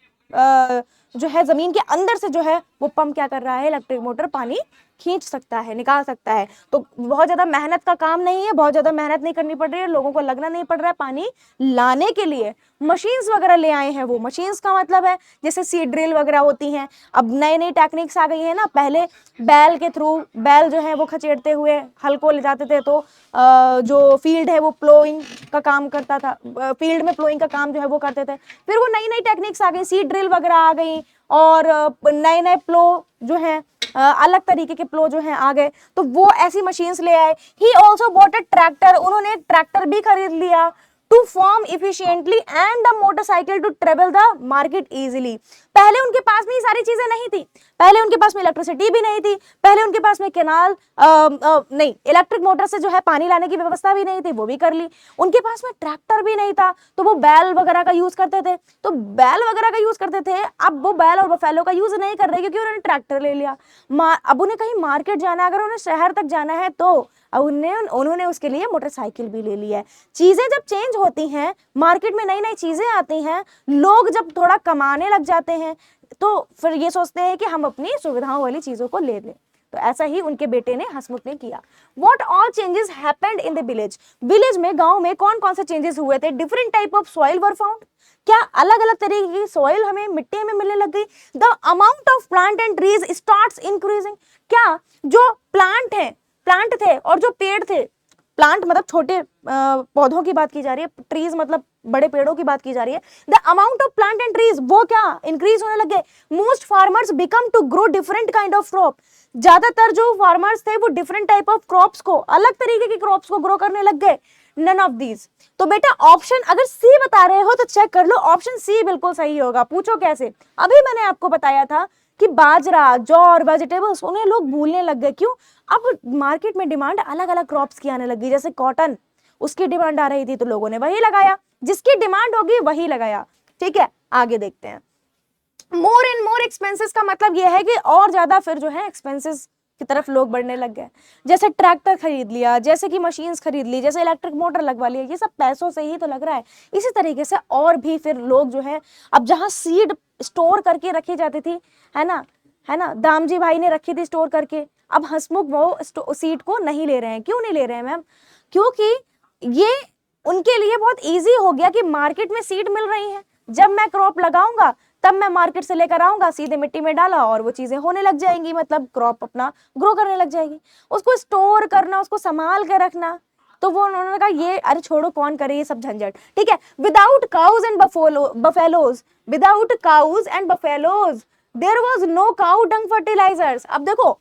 जो है जमीन के अंदर से जो है वो पंप क्या कर रहा है, इलेक्ट्रिक मोटर पानी खींच सकता है, निकाल सकता है। तो बहुत ज्यादा मेहनत का काम नहीं है, बहुत ज्यादा मेहनत नहीं करनी पड़ रही है, लोगों को लगना नहीं पड़ रहा है पानी लाने के लिए। मशीन्स वगैरह ले आए हैं वो। मशीन्स का मतलब है जैसे सीड ड्रिल वगैरह होती हैं, अब नई नई टेक्निक्स आ गई है ना। पहले बैल के थ्रू, बैल जो है वो खचेड़ते हुए हल को ले जाते थे, तो जो फील्ड है वो प्लोइंग का काम करता था, फील्ड में प्लोइंग का काम जो है वो करते थे। फिर वो नई नई टेक्निक्स आ गई, सीड ड्रिल वगैरह आ गई, और नए नए प्लो जो है, अलग तरीके के प्लो जो हैं आ गए, तो वो ऐसी मशीन्स ले आए। He also bought a tractor, उन्होंने एक ट्रैक्टर भी खरीद लिया। To farm efficiently and the motorcycle to travel the market easily. पहले उनके पास में ये सारी चीजें नहीं थी, पहले उनके पास में इलेक्ट्रिसिटी भी नहीं थी, पहले उनके पास में कैनाल नहीं, इलेक्ट्रिक मोटर से जो है पानी लाने की व्यवस्था भी नहीं थी, वो भी कर ली। उनके पास में ट्रैक्टर भी नहीं था, तो वो बैल वगैरह का यूज करते थे, तो बैल वगैरह का यूज करते थे। अब वो बैल और बफेलो का यूज नहीं कर रहे क्योंकि उन्होंने ट्रैक्टर ले लिया। अब उन्हें कहीं मार्केट जाना है, अगर उन्हें शहर तक जाना है, तो उन्होंने उसके लिए मोटरसाइकिल भी ले ली है। चीजें जब चेंज होती हैं, मार्केट में नई नई चीजें आती हैं, लोग जब थोड़ा कमाने लग जाते हैं, तो फिर ये सोचते हैं कि हम अपनी सुविधाओं वाली चीजों को ले लें। तो ऐसा ही उनके बेटे ने, हसमुख ने किया। What all changes happened in the village? Village में, गांव में कौन कौन से चेंजेस हुए थे? Different type of soil were found, क्या अलग अलग तरीके की सॉइल हमें मिट्टी में मिलने लग गई। The amount of plant and trees starts increasing, क्या जो प्लांट थे और जो पेड़ थे, प्लांट मतलब छोटे पौधों की बात की जा रही है, ट्रीज मतलब बड़े पेड़ों की बात की जा रही है। The amount of plant and trees वो क्या इंक्रीज होने लगे। Most farmers become to grow different kind of crop, ज्यादातर जो फार्मर्स थे वो डिफरेंट टाइप ऑफ क्रॉप्स को, अलग तरीके की क्रॉप्स को ग्रो करने लग गए। None of these. तो बेटा ऑप्शन अगर सी बता रहे हो तो चेक कर लो, ऑप्शन सी बिल्कुल सही होगा। पूछो कैसे? अभी मैंने आपको बताया था कि बाजरा, जौर, वेजिटेबल्स, उन्हें लोग भूलने लग गए। क्यों? अब मार्केट में डिमांड अलग अलग क्रॉप्स की आने लगी। जैसे कॉटन, उसकी डिमांड आ रही थी तो लोगों ने वही लगाया, जिसकी डिमांड होगी वही लगाया। ठीक है, आगे देखते हैं। मोर एंड मोर एक्सपेंसेस का मतलब यह है कि और ज्यादा फिर जो है एक्सपेंसेस की तरफ लोग बढ़ने लग गए। जैसे ट्रैक्टर खरीद लिया, जैसे कि मशीन्स खरीद ली, जैसे इलेक्ट्रिक मोटर लगवा लिया, ये सब पैसों से ही तो लग रहा है। इसी तरीके से और भी फिर लोग जो है, अब जहां सीड स्टोर करके रखी जाती थी, है ना, दामजी भाई ने रखी थी स्टोर करके, अब हसमुख वो सीड को नहीं ले रहे हैं। क्यों नहीं ले रहे हैं मैम? क्योंकि ये उनके लिए बहुत इजी हो गया कि मार्केट में सीड मिल रही है, जब मैं क्रॉप लगाऊंगा तब मैं मार्केट से लेकर आऊंगा, सीधे मिट्टी में डाला और वो चीजें होने लग जाएंगी, मतलब क्रॉप अपना ग्रो करने लग जाएगी। उसको स्टोर करना, उसको संभाल कर रखना, तो वो उन्होंने कहा ये अरे छोड़ो, कौन करे ये सब झंझट। ठीक है, without cows and buffaloes, without cows and buffaloes there was no cow dung fertilizers. अब देखो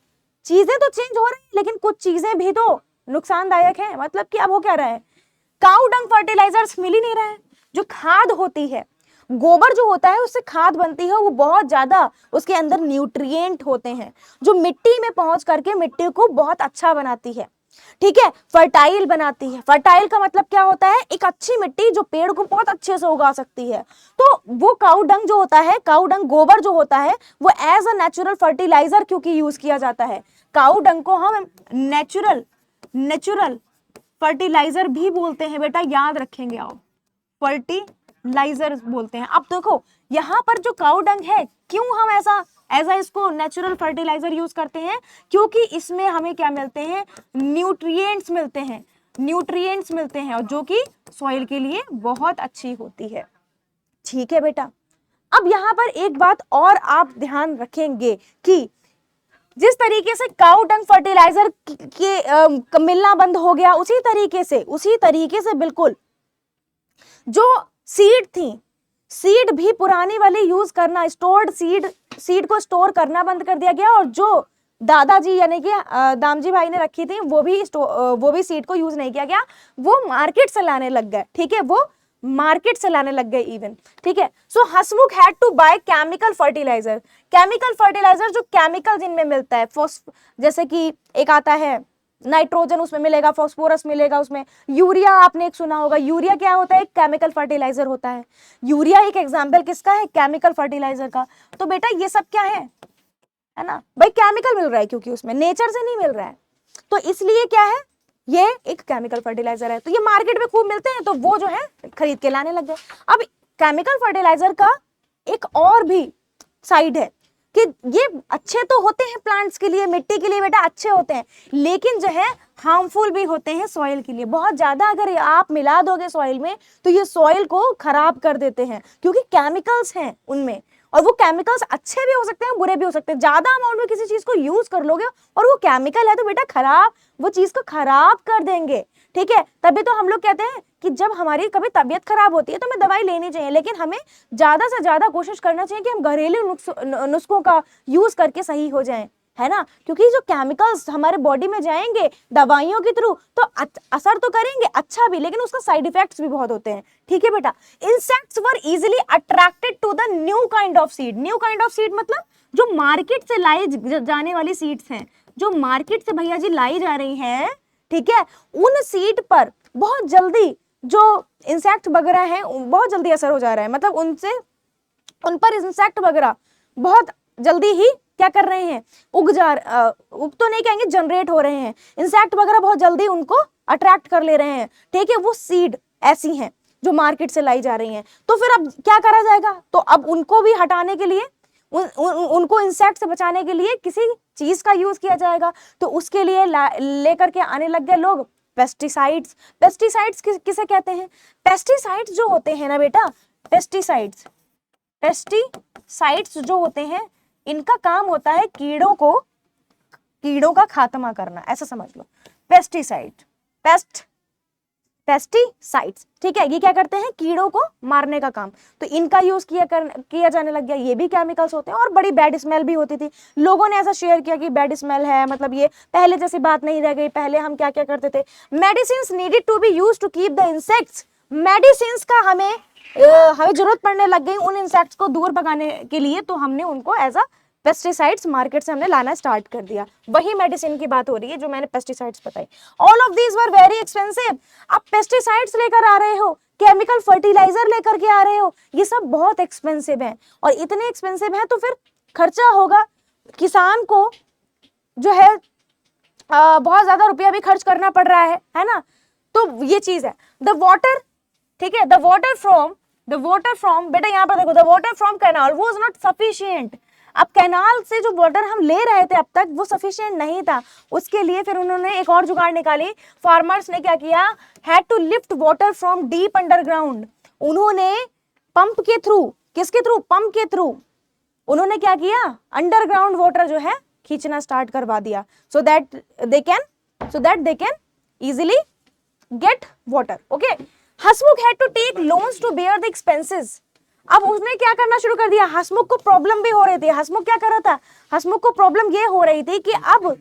चीजें तो चेंज हो रही है, लेकिन कुछ चीजें भी तो नुकसानदायक है। मतलब कि अब हो क्या रहा है, काउ डंग फर्टिलाइजर्स मिल ही नहीं रहा है। जो खाद होती है, गोबर जो होता है उससे खाद बनती है, वो बहुत ज्यादा, उसके अंदर न्यूट्रिएंट होते हैं जो मिट्टी में पहुंच करके मिट्टी को बहुत अच्छा बनाती है। ठीक है, फर्टाइल बनाती है। फर्टाइल का मतलब क्या होता है? एक अच्छी मिट्टी जो पेड़ को बहुत अच्छे से उगा सकती है। तो वो काउ डंग जो होता है, काउ डंग गोबर जो होता है, वो एज अ नेचुरल फर्टिलाइजर क्योंकि यूज किया जाता है। काउ डंग को हम नेचुरल फर्टिलाइजर भी बोलते हैं बेटा, याद रखेंगे आप, फर्टिलाइजर बोलते हैं। अब देखो यहाँ पर जो काउ डंग है, क्यों हम ऐसा इसको नेचुरल फर्टिलाइजर यूज करते हैं? क्योंकि इसमें हमें क्या मिलते हैं? न्यूट्रिएंट्स मिलते हैं, और जो कि सॉइल के लिए बहुत अच्छी होती है। ठीक है बेटा, अब यहाँ पर एक बात और आप ध्यान रखेंगे कि जिस तरीके से काउ डंग फर्टिलाइजर के मिलना बंद हो गया, उसी तरीके से बिल्कुल जो सीड थी, सीड भी पुरानी वाली यूज करना, स्टोर्ड सीड को स्टोर करना बंद कर दिया गया, और जो दादाजी यानी कि दामजी भाई ने रखी थी वो भी सीड को यूज नहीं किया गया, वो मार्केट से लाने लग गए। ठीक है, वो मार्केट से लाने लग गए इवन। ठीक है, so Hasmukh had to buy chemical fertiliser. Chemical fertiliser जो केमिकल जिनमें मिलता है, जैसे कि एक आता है नाइट्रोजन, उसमें मिलेगा, फास्फोरस मिलेगा, उसमें यूरिया, आपने एक सुना होगा। यूरिया क्या होता है? एक केमिकल फर्टिलाइजर होता है। यूरिया एक एग्जाम्पल किसका है? केमिकल फर्टिलाइजर का। तो बेटा ये सब क्या है है ना भाई, केमिकल मिल रहा है क्योंकि उसमें नेचर से नहीं मिल रहा है, तो इसलिए क्या है, ये एक केमिकल फर्टिलाइजर है। तो ये मार्केट में खूब मिलते हैं, तो वो जो है खरीद के लाने लग गए। अब केमिकल फर्टिलाइजर का एक और भी साइड है कि ये अच्छे तो होते हैं प्लांट्स के लिए, मिट्टी के लिए बेटा अच्छे होते हैं, लेकिन जो है हार्मफुल भी होते हैं सॉइल के लिए। बहुत ज्यादा अगर आप मिला दोगे सॉइल में तो ये सॉइल को खराब कर देते हैं, क्योंकि केमिकल्स हैं उनमें, और वो केमिकल्स अच्छे भी हो सकते हैं बुरे भी हो सकते हैं। ज्यादा अमाउंट में किसी चीज को यूज कर लोगे और वो केमिकल है तो बेटा खराब, वो चीज को खराब कर देंगे, ठीक है। तभी तो हम लोग कहते हैं कि जब हमारी कभी तबीयत खराब होती है तो हमें दवाई लेनी चाहिए, लेकिन हमें ज्यादा से ज्यादा कोशिश करना चाहिए कि हम घरेलू नुस्खों का यूज करके सही हो जाएं, है ना, क्योंकि जो केमिकल्स हमारे बॉडी में जाएंगे दवाइयों के थ्रू तो असर तो करेंगे अच्छा भी, लेकिन उसका साइड इफेक्ट्स भी बहुत होते हैं, ठीक है बेटा। Insects were easily attracted to the new kind of seed. New kind of seed मतलब जो मार्केट से लाई जाने वाली सीड्स हैं, जो मार्केट से भैया जी लाई जा रही हैं, ठीक है, उन सीड पर बहुत जल्दी जो इंसेक्ट वगैरह हैं बहुत जल्दी असर हो जा रहा है, मतलब उन पर इंसेक्ट वगैरह बहुत जल्दी ही क्या कर रहे हैं, उग तो नहीं कहेंगे, जनरेट हो रहे हैं, इंसेक्ट वगैरह बहुत जल्दी उनको अट्रैक्ट कर ले रहे हैं, ठीक है। वो सीड ऐसी हैं जो मार्केट से लाई जा रही हैं, तो फिर अब क्या करा जाएगा, तो अब उनको भी हटाने के लिए उनको इंसेक्ट से बचाने के लिए किसी चीज का यूज किया जाएगा। तो उसके लिए लेकर के आने लग गए लोग पेस्टिसाइड्स। पेस्टिसाइड्स किसे कहते हैं, पेस्टिसाइड्स जो होते हैं ना बेटा, पेस्टिसाइड्स जो होते हैं इनका काम होता है कीड़ों का खात्मा करना, ऐसा समझ लो। पेस्टिसाइड्स, ठीक है, ये क्या करते हैं, कीड़ों को मारने का काम, तो इनका यूज किया जाने लग गया। ये भी केमिकल्स होते हैं और बड़ी बैड स्मेल भी होती थी। लोगों ने ऐसा शेयर किया कि बैड स्मेल है, मतलब ये पहले जैसी बात नहीं रह गई। पहले हम क्या क्या करते थे, medicine needed to be used to keep the insects. Medicine का हमें जरूरत पड़ने लग गई उन इंसेक्ट्स को दूर भगाने के लिए, तो हमने उनको एज अ पेस्टिसाइड्स मार्केट से हमने लाना स्टार्ट कर दिया। वही मेडिसिन की बात हो रही है जो मैंने पेस्टिसाइड्स बताई। All of these were very expensive. आप पेस्टिसाइड्स लेकर आ रहे हो, केमिकल फर्टिलाइजर लेकर के आ रहे हो, ये सब बहुत एक्सपेंसिव है, और इतने एक्सपेंसिव है तो फिर खर्चा होगा, किसान को जो है बहुत ज्यादा रुपया भी खर्च करना पड़ रहा है ना। तो ये चीज है। द वाटर, ठीक है, द वाटर फ्रॉम बेटा यहाँ पर देखो, the water from canal was not sufficient. अब कैनाल से जो वाटर हम ले रहे थे अब तक वो सफिशिएंट नहीं था, उसके लिए फिर उन्होंने एक और जुगाड़ निकाली। फार्मर्स ने क्या किया, had to lift water from deep underground. उन्होंने पंप के थ्रू, किसके थ्रू, पंप के थ्रू उन्होंने क्या किया, अंडरग्राउंड वाटर जो है खींचना स्टार्ट करवा दिया, so that they can easily get water. Okay, Hasmukh had to take loans to bear the expenses. अब उसने क्या करना शुरू कर दिया, हसमुख को प्रॉब्लम भी हो रही थी। हसमुख क्या कर रहा था, हसमुख को प्रॉब्लम ये हो रही थी कि अब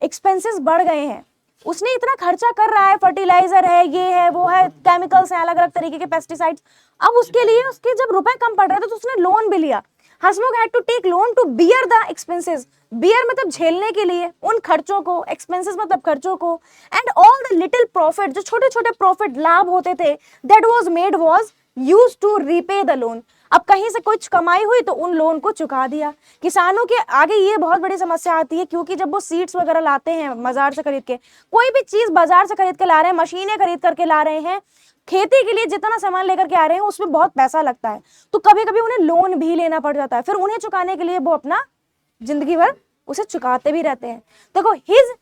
एक्सपेंसेस बढ़ गए हैं, उसने इतना खर्चा कर रहा है, फर्टिलाइजर है, ये है, वो है, केमिकल्स हैं, अलग अलग तरीके के पेस्टिसाइड्स। अब उसके लिए उसके जब रुपए कम पड़ रहे थे तो उसने लोन भी लिया। Hasmukh had to take loan to bear the expenses. Bear मतलब झेलने के लिए उन खर्चों को, एक्सपेंसेस मतलब खर्चों को। And all the little profit, जो छोटे छोटे प्रॉफिट लाभ होते थे, that was made was used to repay the loan. अब कहीं से कुछ कमाई हुई तो उन लोन को चुका दिया। किसानों के आगे ये बहुत बड़ी समस्या आती है, क्योंकि जब वो सीड्स वगैरह लाते हैं बाजार से खरीद के, कोई भी चीज बाजार से खरीद के ला रहे हैं, मशीनें खरीद करके ला रहे हैं, खेती के लिए जितना सामान लेकर के आ रहे हैं उसमें बहुत पैसा लगता है, तो कभी कभी उन्हें लोन भी लेना पड़ जाता है। फिर उन्हें चुकाने के लिए वो अपना जिंदगी भर उसे चुकाते भी रहते हैं। देखो हिज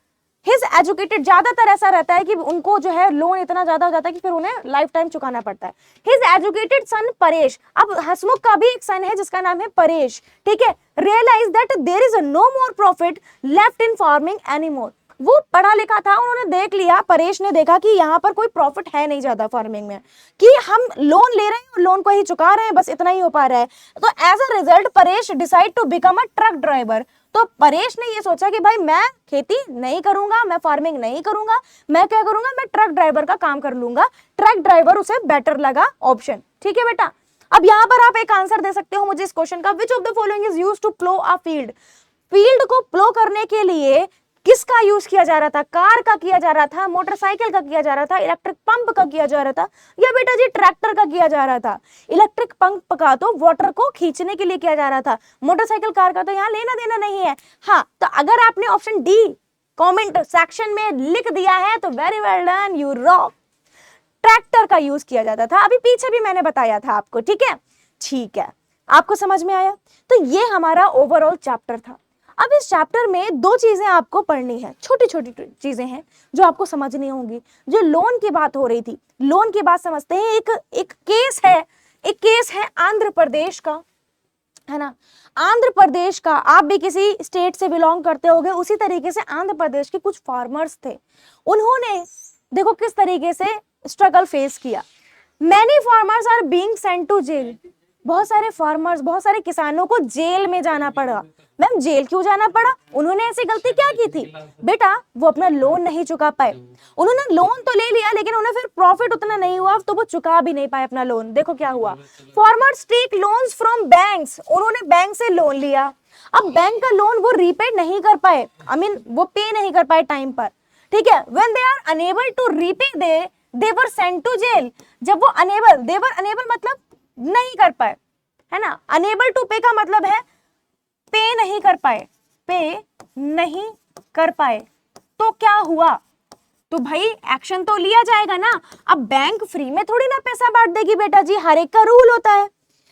एजुकेटेड, ज्यादातर ऐसा रहता है कि उनको जो है लोन इतना ज्यादा हो जाता है कि फिर उन्हें लाइफ टाइम चुकाना पड़ता है। हिज एजुकेटेड सन परेश, अब हसमुख का भी एक सन है जिसका नाम है परेश, ठीक है, realize that there is no more profit left in farming anymore. वो पढ़ा लिखा था, उन्होंने देख लिया, परेश ने देखा कि यहाँ पर कोई प्रॉफिट है नहीं ज्यादा फार्मिंग में, कि हम लोन ले रहे हैं और लोन को ही चुका रहे हैं, बस इतना ही हो पा रहा है। तो as a result Paresh decide to become a truck driver. तो परेश ने ये सोचा कि भाई मैं खेती नहीं करूंगा, मैं फार्मिंग नहीं करूंगा, मैं क्या करूंगा, मैं ट्रक ड्राइवर का काम कर लूंगा। ट्रक ड्राइवर उसे बेटर लगा ऑप्शन, ठीक है बेटा। अब यहाँ पर आप एक आंसर दे सकते हो मुझे इस क्वेश्चन का, which of the following is used to plough a field. Field को प्लो करने के लिए किसका यूज किया जा रहा था? कार का किया जा रहा था, मोटरसाइकिल का किया जा रहा था, इलेक्ट्रिक पंप का किया जा रहा था, या बेटा जी ट्रैक्टर का किया जा रहा था? इलेक्ट्रिक पंप का तो वाटर को खींचने के लिए किया जा रहा था, मोटरसाइकिल कार का तो यहाँ लेना देना नहीं है। हाँ, तो अगर आपने ऑप्शन डी कमेंट सेक्शन में लिख दिया है तो very well done, you rock. Tractor का यूज किया जाता था, अभी पीछे भी मैंने बताया था आपको, ठीक है? ठीक है, आपको समझ में आया? तो ये हमारा ओवरऑल चैप्टर था। अब इस चैप्टर में दो चीजें आपको पढ़नी है, छोटी छोटी चीजें हैं जो आपको समझनी होंगी। जो लोन की बात हो रही थी, लोन की बात समझते हैं। एक केस है आंध्र प्रदेश का, है ना? आंध्र प्रदेश का, आप भी किसी स्टेट से बिलोंग करते होंगे, उसी तरीके से आंध्र प्रदेश के कुछ फार्मर्स थे। उन्होंने देखो किस तरीके से स्ट्रगल फेस किया। Many farmers are being sent to jail. बहुत सारे फार्मर्स, बहुत सारे किसानों को जेल में जाना पड़ा। मैम जेल क्यों जाना पड़ा? उन्होंने ऐसी गलती क्या की थी? बेटा वो अपना लोन नहीं चुका पाए। उन्होंने लोन तो ले लिया लेकिन उन्हें फिर प्रॉफिट उतना नहीं हुआ, तो वो चुका भी नहीं पाए अपना लोन। देखो क्या हुआ, farmers take loans from banks. उन्होंने बैंक से लोन लिया, अब बैंक का लोन वो रीपे नहीं कर पाए, आई मीन वो पे नहीं कर पाए टाइम पर, ठीक है? When they are unable to repay they were sent to jail. जब वो अनेबल मतलब नहीं कर पाए, है ना? अनेबल टू पे का मतलब है पे नहीं कर पाए, तो क्या हुआ? तो भाई एक्शन तो लिया जाएगा ना। अब बैंक फ्री में थोड़ी ना पैसा बांट देगी बेटा जी, हर एक का रूल होता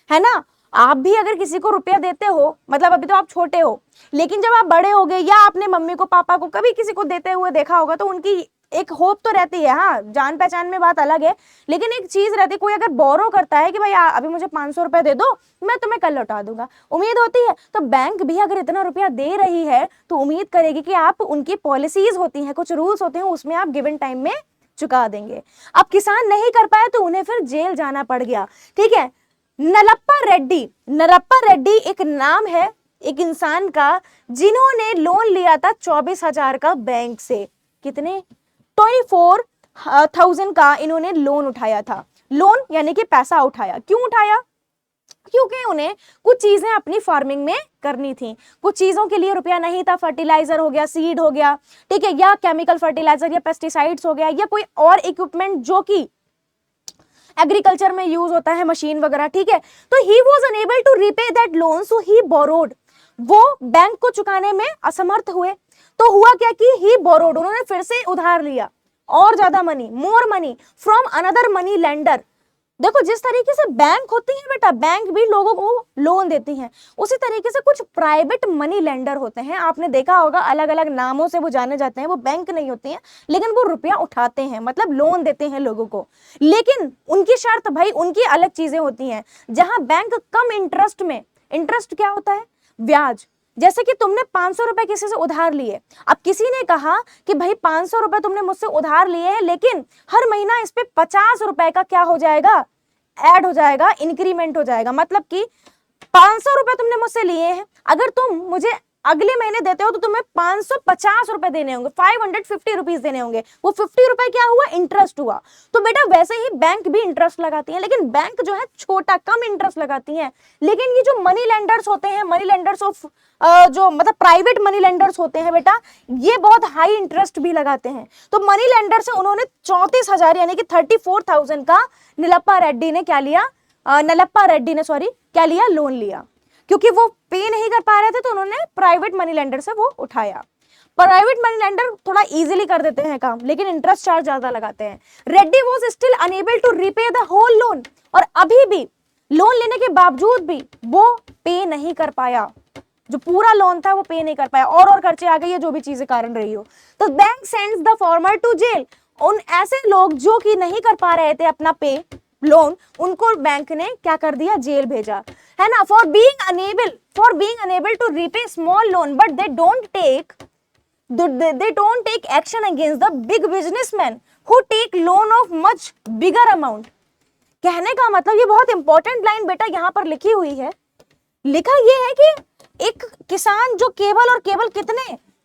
है ना? आप भी अगर किसी को रुपया देते हो, मतलब अभी तो आप छोटे हो, लेकिन जब आप बड़े हो गए या आपने मम्मी को पापा को कभी किसी को देते हुए देखा होगा, तो उनकी एक होप तो रहती है। हाँ, जान पहचान में बात अलग है, लेकिन एक चीज रहती है, कोई अगर बोरो करता है कि भाई अभी मुझे 500 रुपए दे दो, मैं तुम्हें कल लौटा दूंगा, उम्मीद होती है। तो बैंक भी अगर इतना रुपया दे रही है तो उम्मीद करेगी कि आप, उनकी पॉलिसीज होती हैं, कुछ रूल्स होते हैं, उसमें आप गिवन टाइम में चुका देंगे। अब किसान नहीं कर पाए तो उन्हें फिर जेल जाना पड़ गया, ठीक है? नलप्पा रेड्डी एक नाम है एक इंसान का, जिन्होंने लोन लिया था 24,000 का बैंक से। कितने? 24,000 का इन्होंने लोन उठाया था। लोन यानी कि पैसा उठाया। क्यों उठाया? क्योंकि उन्हें कुछ चीजें अपनी फार्मिंग में करनी थी, कुछ चीजों के लिए रुपया नहीं था। फर्टिलाइजर हो गया, सीड हो गया, ठीक है, या केमिकल फर्टिलाइजर या पेस्टिसाइड्स हो गया, या कोई और इक्विपमेंट जो कि एग्रीकल्चर में यूज होता है, मशीन वगैरह, ठीक है? तो he was unable to repay that loan, so he borrowed. वो बैंक को चुकाने में असमर्थ हुए, तो हुआ क्या कि ही बोरोड, उन्होंने फिर से उधार लिया और ज्यादा money, more money from another money lender. देखो जिस तरीके से बैंक होती है बेटा, बैंक भी लोगों को लोन देती हैं, उसी तरीके से कुछ प्राइवेट मनी लेंडर होते हैं। आपने देखा होगा, अलग अलग नामों से वो जाने जाते हैं। वो बैंक नहीं होते हैं, लेकिन वो रुपया उठाते हैं, मतलब लोन देते हैं लोगों को। लेकिन उनकी शर्त भाई, उनकी अलग चीजें होती हैं। जहां बैंक कम इंटरेस्ट में, इंटरेस्ट क्या होता है? ब्याज। जैसे कि तुमने 500 रुपए किसी से उधार लिए, अब किसी ने कहा कि भाई 500 रुपए तुमने मुझसे उधार लिए हैं, लेकिन हर महीना इस पे 50 रुपए का क्या हो जाएगा? ऐड हो जाएगा, इंक्रीमेंट हो जाएगा। मतलब कि 500 रुपए तुमने मुझसे लिए हैं, अगर तुम मुझे अगले महीने देते हो तो तुम्हें 550 रुपए देने होंगे, 550 रुपीज देने होंगे। वो 50 रुपए क्या हुआ? इंटरेस्ट हुआ। तो बेटा वैसे ही बैंक भी इंटरेस्ट लगाती है, लेकिन बैंक जो है छोटा, कम इंटरेस्ट लगाती है। लेकिन ये जो मनी लेंडर्स होते हैं, मनी लेंडर्स ऑफ जो मतलब प्राइवेट मनी लेंडर्स होते हैं बेटा, ये बहुत हाई इंटरेस्ट भी लगाते हैं। तो मनी लेंडर से उन्होंने 34,000 यानी कि 34,000 का नलप्पा रेड्डी ने क्या लिया? लोन लिया। क्योंकि वो पे नहीं कर पा रहे थे तो उन्होंने प्राइवेट मनी लेंडर से वो उठाया। प्राइवेट मनी लेंडर थोड़ा इजीली कर देते हैं काम, लेकिन इंटरेस्ट चार्ज ज्यादा लगाते हैं। Reddy was still unable to repay the whole loan, और अभी भी लोन लेने के बावजूद भी वो पे नहीं कर पाया। जो पूरा लोन था वो पे नहीं कर पाया, और खर्चे आ गए, जो भी चीजें कारण रही हो। तो bank sends the farmer to jail. उन ऐसे लोग जो कि नहीं कर पा रहे थे अपना पे लोन, उनको बैंक ने क्या कर दिया? जेल भेजा, है ना? For being unable to repay small loan, but they don't take action against the big businessman who take loan of much bigger amount. कहने का मतलब, ये बहुत इंपॉर्टेंट लाइन बेटा यहाँ पर लिखी हुई है। लिखा ये है कि एक किसान जो केवल और केवल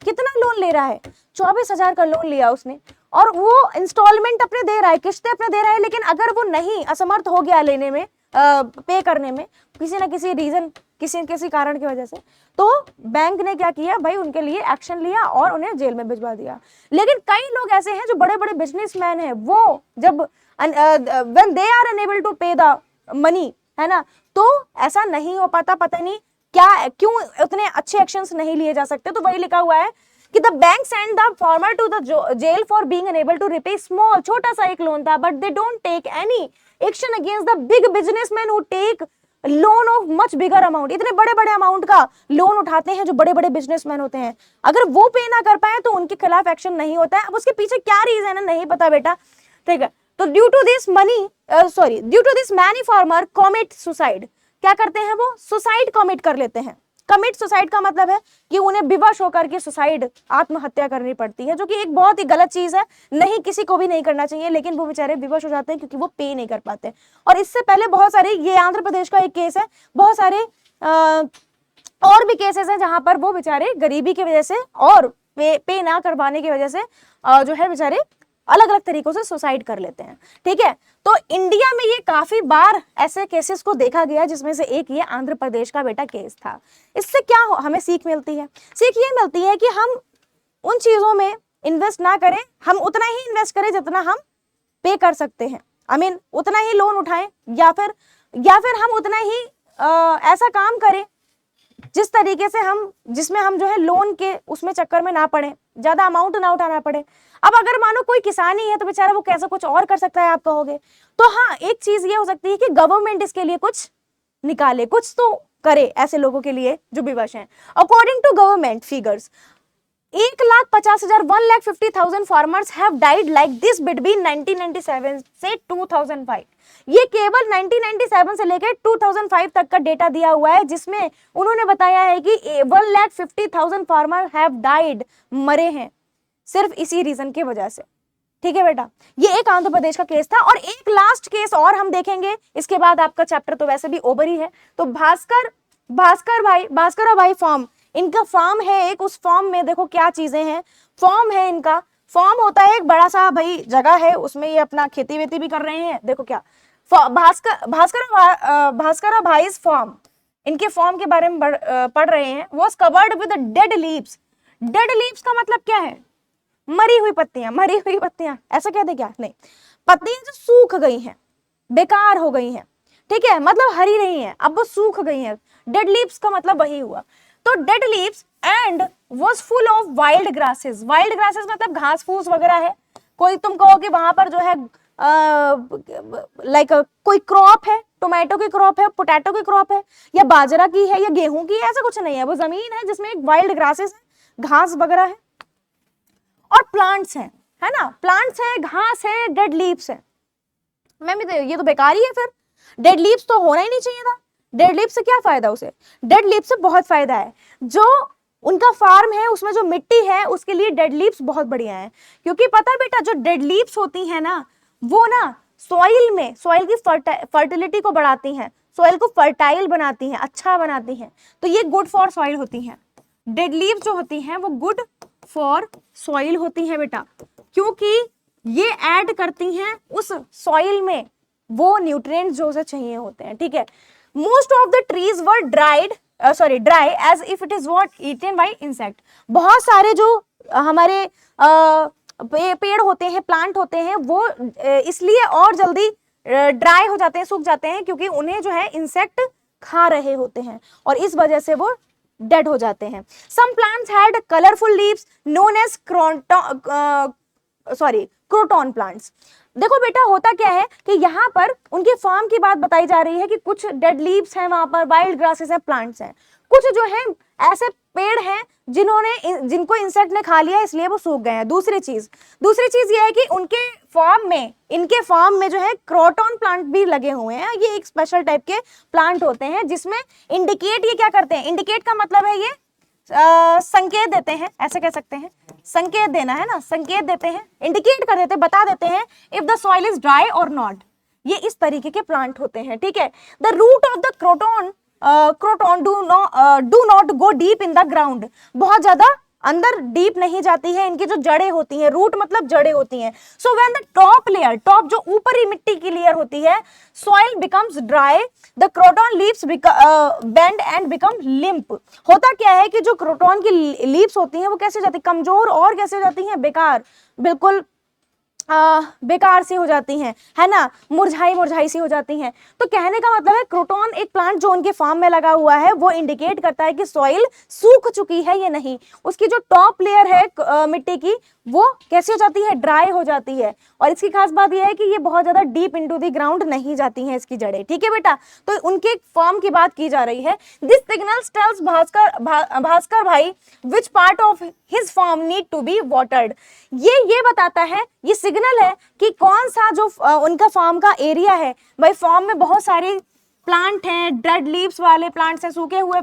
कितना लोन ले रहा है? 24,000 का लोन लिया उसने, और वो इंस्टॉलमेंट अपने दे रहा है, किस्तें अपने दे रहा है, लेकिन अगर वो नहीं, असमर्थ हो गया लेने में, पे करने में किसी ना किसी रीजन, किसी कारण की वजह से, तो बैंक ने क्या किया भाई, उनके लिए एक्शन लिया और उन्हें जेल में भिजवा दिया। लेकिन कई लोग ऐसे हैं जो बड़े बड़े बिजनेसमैन हैं, वो जब when they are unable to pay the money, है ना, तो ऐसा नहीं हो पाता, पता नहीं क्या, क्यों उतने अच्छे एक्शंस नहीं लिए जा सकते। तो वही लिखा हुआ है कि the bank send the farmer to the jail for being unable to repay small, छोटा सा एक लोन था, but they don't take any action against the big businessman who take loan of much bigger amount. इतने बड़े बड़े amount का loan उठाते हैं जो बड़े बड़े बिजनेसमैन होते हैं, अगर वो पे ना कर पाए तो उनके खिलाफ एक्शन नहीं होता है। अब उसके पीछे क्या रीजन है नहीं पता बेटा, ठीक है। तो due to this many farmer commit suicide, क्या करते हैं वो, सुसाइड कॉमिट कर लेते हैं। कमिट सुसाइड का मतलब है कि उन्हें विवश होकर के सुसाइड, आत्महत्या करनी पड़ती है, जो कि एक बहुत ही गलत चीज है, नहीं, किसी को भी नहीं करना चाहिए, लेकिन वो बेचारे विवश हो जाते हैं क्योंकि वो पे नहीं कर पाते। और इससे पहले बहुत सारे, ये आंध्र प्रदेश का एक केस है, बहुत सारे और भी केसेस हैं जहां पर वो बेचारे गरीबी की वजह से और पे ना करवाने की वजह से जो है बेचारे अलग अलग तरीकों से सुसाइड कर लेते हैं, ठीक है। तो इंडिया में ये काफी बार ऐसे केसेस को देखा गया, जिसमें से एक ये आंध्र प्रदेश का बेटा केस था। इससे क्या हमें सीख मिलती है, सीख ये मिलती है कि हम उन चीजों में इन्वेस्ट ना करें, हम उतना ही इन्वेस्ट करें जितना हम पे कर सकते हैं, उतना ही लोन उठाएं, या फिर हम उतना ही ऐसा काम करें जिस तरीके से जिसमें हम जो है लोन के उसमें चक्कर में ना पड़े, ज्यादा अमाउंट ना उठाना पड़े। अब अगर मानो कोई किसान ही है तो बेचारा वो कैसा कुछ और कर सकता है, आप कहोगे, तो हाँ, एक चीज ये हो सकती है कि गवर्नमेंट इसके लिए कुछ निकाले, कुछ तो करे ऐसे लोगों के लिए जो विवश हैं। According to government figures, 1,50,000 1,50,000 farmers have died like this between 1997 से 2005। ये केवल 1997 से लेकर 2005 तक का डेटा दिया हुआ है, जिसमें उन्होंने बताया है कि 1,50,000 फार्मर हैव डाइड, मरे हैं सिर्फ इसी रीजन की वजह से, ठीक है बेटा। ये एक आंध्र प्रदेश का केस था। और एक लास्ट केस और हम देखेंगे, इसके बाद आपका चैप्टर तो वैसे भी ओवर ही है। तो भास्कर और भाई फार्म, इनका फार्म है एक, उस फार्म में देखो क्या चीजें हैं। फार्म है इनका, फार्म होता है एक बड़ा सा भाई जगह है, उसमें ये अपना खेती वेती भी कर रहे हैं। देखो क्या, भास्कर भाई फार्म, इनके फार्म के बारे में पढ़ रहे हैं। Was covered with dead leaves. Dead leaves का मतलब क्या है, मरी हुई पत्तियां, ऐसा कहते क्या, नहीं, पत्तियां जो सूख गई हैं, बेकार हो गई हैं, ठीक है, मतलब हरी नहीं है, अब वो सूख गई हैं। डेड लीव्स का मतलब वही हुआ। तो dead leaves and was full of wild grasses. Wild grasses मतलब घास फूस वगैरह है। कोई तुम कहो कि वहां पर जो है लाइक कोई क्रॉप है, टोमेटो की क्रॉप है, पोटैटो की क्रॉप है, या बाजरा की है, या गेहूं की है, ऐसा कुछ नहीं है। वो जमीन है जिसमें एक वाइल्ड ग्रासेस है, घास वगैरह है, और प्लांट्स हैं, है ना, प्लांट्स है, घास है, डेड लीव्स है। मैं भी ये तो बेकार ही है, फिर डेड लीव्स तो होना ही नहीं चाहिए था। डेड लीव्स से क्या फायदा उसे, डेड लीव्स से बहुत फायदा है। जो उनका फार्म है उसमें जो मिट्टी है उसके लिए डेड लीव्स बहुत बढ़िया है, क्योंकि पता है बेटा, जो डेड लीव्स होती है ना, वो ना सॉइल की फर्टिलिटी को बढ़ाती हैं, सॉइल को फर्टाइल बनाती हैं, अच्छा बनाती हैं। तो ये गुड फॉर सॉइल होती हैं। डेड लीव्स जो होती हैं वो गुड फॉर सॉइल होती हैं बेटा, क्योंकि ये ऐड करती हैं उस सॉइल में वो न्यूट्रिएंट्स जो उसे चाहिए होते हैं, ठीक है। Most of the trees were dry as if it is what eaten by insect. बहुत सारे जो हमारे पेड़ होते हैं, प्लांट होते हैं, वो इसलिए और जल्दी ड्राई हो जाते हैं, सूख जाते हैं, क्योंकि उन्हें जो है इंसेक्ट खा रहे होते हैं, और इस वजह से वो डेड हो जाते हैं। Some plants had colourful leaves known as croton plants. देखो बेटा, होता क्या है कि यहाँ पर उनके फार्म की बात बताई जा रही है कि कुछ डेड लीव्स हैं, वहां पर वाइल्ड ग्रासेस हैं, प्लांट्स हैं, कुछ जो है ऐसे पेड़ हैं जिनको इंसेक्ट ने खा लिया, इसलिए वो सूख गए हैं। दूसरी चीज ये है कि इनके फार्म में जो है क्रोटॉन प्लांट भी लगे हुए हैं। ये एक स्पेशल टाइप के प्लांट होते हैं जिसमें इंडिकेट, ये क्या करते हैं, इंडिकेट का मतलब है ये संकेत देते हैं, ऐसे कह सकते हैं, संकेत देना है ना, संकेत देते हैं, इंडिकेट कर देते हैं, बता देते हैं if the soil is dry और नॉट। ये इस तरीके के प्लांट होते हैं, ठीक है। The root of the croton do not go deep in the ground. बहुत ज्यादा अंदर डीप नहीं जाती है, इनकी जो जड़ें होती हैं, रूट मतलब जड़ें होती हैं। So when the top layer, top जो ऊपरी मिट्टी की लेयर होती है, soil becomes dry, the croton leaves bend and become limp. होता क्या है कि जो क्रोटन की लीव्स होती हैं वो कैसे हो जाती है, कमजोर और कैसे हो जाती हैं, बेकार, बिल्कुल बेकार सी हो जाती हैं, है ना, मुरझाई मुरझाई सी हो जाती हैं। तो कहने का मतलब है क्रोटन एक प्लांट जो उनके फार्म में लगा हुआ है वो इंडिकेट करता है कि सॉइल सूख चुकी है या नहीं। उसकी जो टॉप लेयर है मिट्टी की वो कैसी हो जाती है, ड्राई हो जाती है। और इसकी खास बात यह है कि ये बहुत ज्यादा डीप इनटू द ग्राउंड नहीं जाती हैं इसकी जड़ें, ठीक है बेटा। तो उनके फॉर्म की बात की जा रही है। This signals tells Bhaskar bhai which part of his farm need to be watered. ये बताता है, ये सिग्नल है कि कौन सा जो उनका फॉर्म का एरिया है। भाई फॉर्म में बहुत सारे प्लांट हैं, डेड लीव्स वाले प्लांट्स हैं, सूखे हुए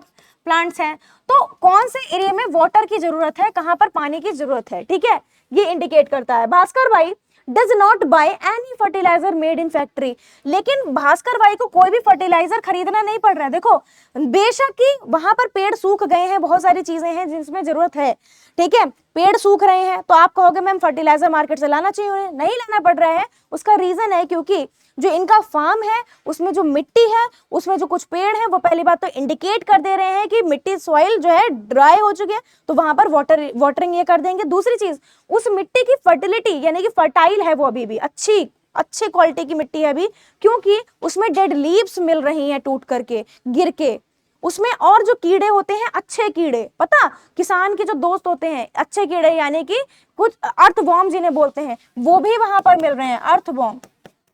प्लांट्स हैं, तो कौन से एरिया में वाटर की जरूरत है, कहां पर पानी की जरूरत है, ठीक है, ये इंडिकेट करता है। Bhaskar bhai does not buy any fertilizer made in factory. लेकिन भास्कर भाई को कोई भी फर्टिलाइजर खरीदना नहीं पड़ रहा है। देखो बेशक ही वहां पर पेड़ सूख गए हैं, बहुत सारी चीजें हैं जिसमें जरूरत है, ठीक है, पेड़ सूख रहे हैं, तो आप कहोगे मैम फर्टिलाइजर मार्केट से लाना चाहिए, उन्हें नहीं लाना पड़ रहा है। उसका रीजन है क्योंकि जो इनका फार्म है उसमें जो मिट्टी है, उसमें जो कुछ पेड़ है, वो पहली बात तो इंडिकेट कर दे रहे हैं कि मिट्टी, सॉइल जो है ड्राई हो चुकी है, तो वहां पर वाटरिंग ये कर देंगे। दूसरी चीज, उस मिट्टी की फर्टिलिटी यानी कि फर्टाइल है वो अभी भी, अच्छी क्वालिटी की मिट्टी है अभी, क्योंकि उसमें डेड लीव्स मिल रही हैं टूट करके, गिर के। उसमें और जो कीड़े होते हैं, अच्छे कीड़े, पता किसान के जो दोस्त होते हैं अच्छे कीड़े, यानी कि कुछ अर्थवॉर्म जिन्हें बोलते हैं, वो भी वहां पर मिल रहे हैं,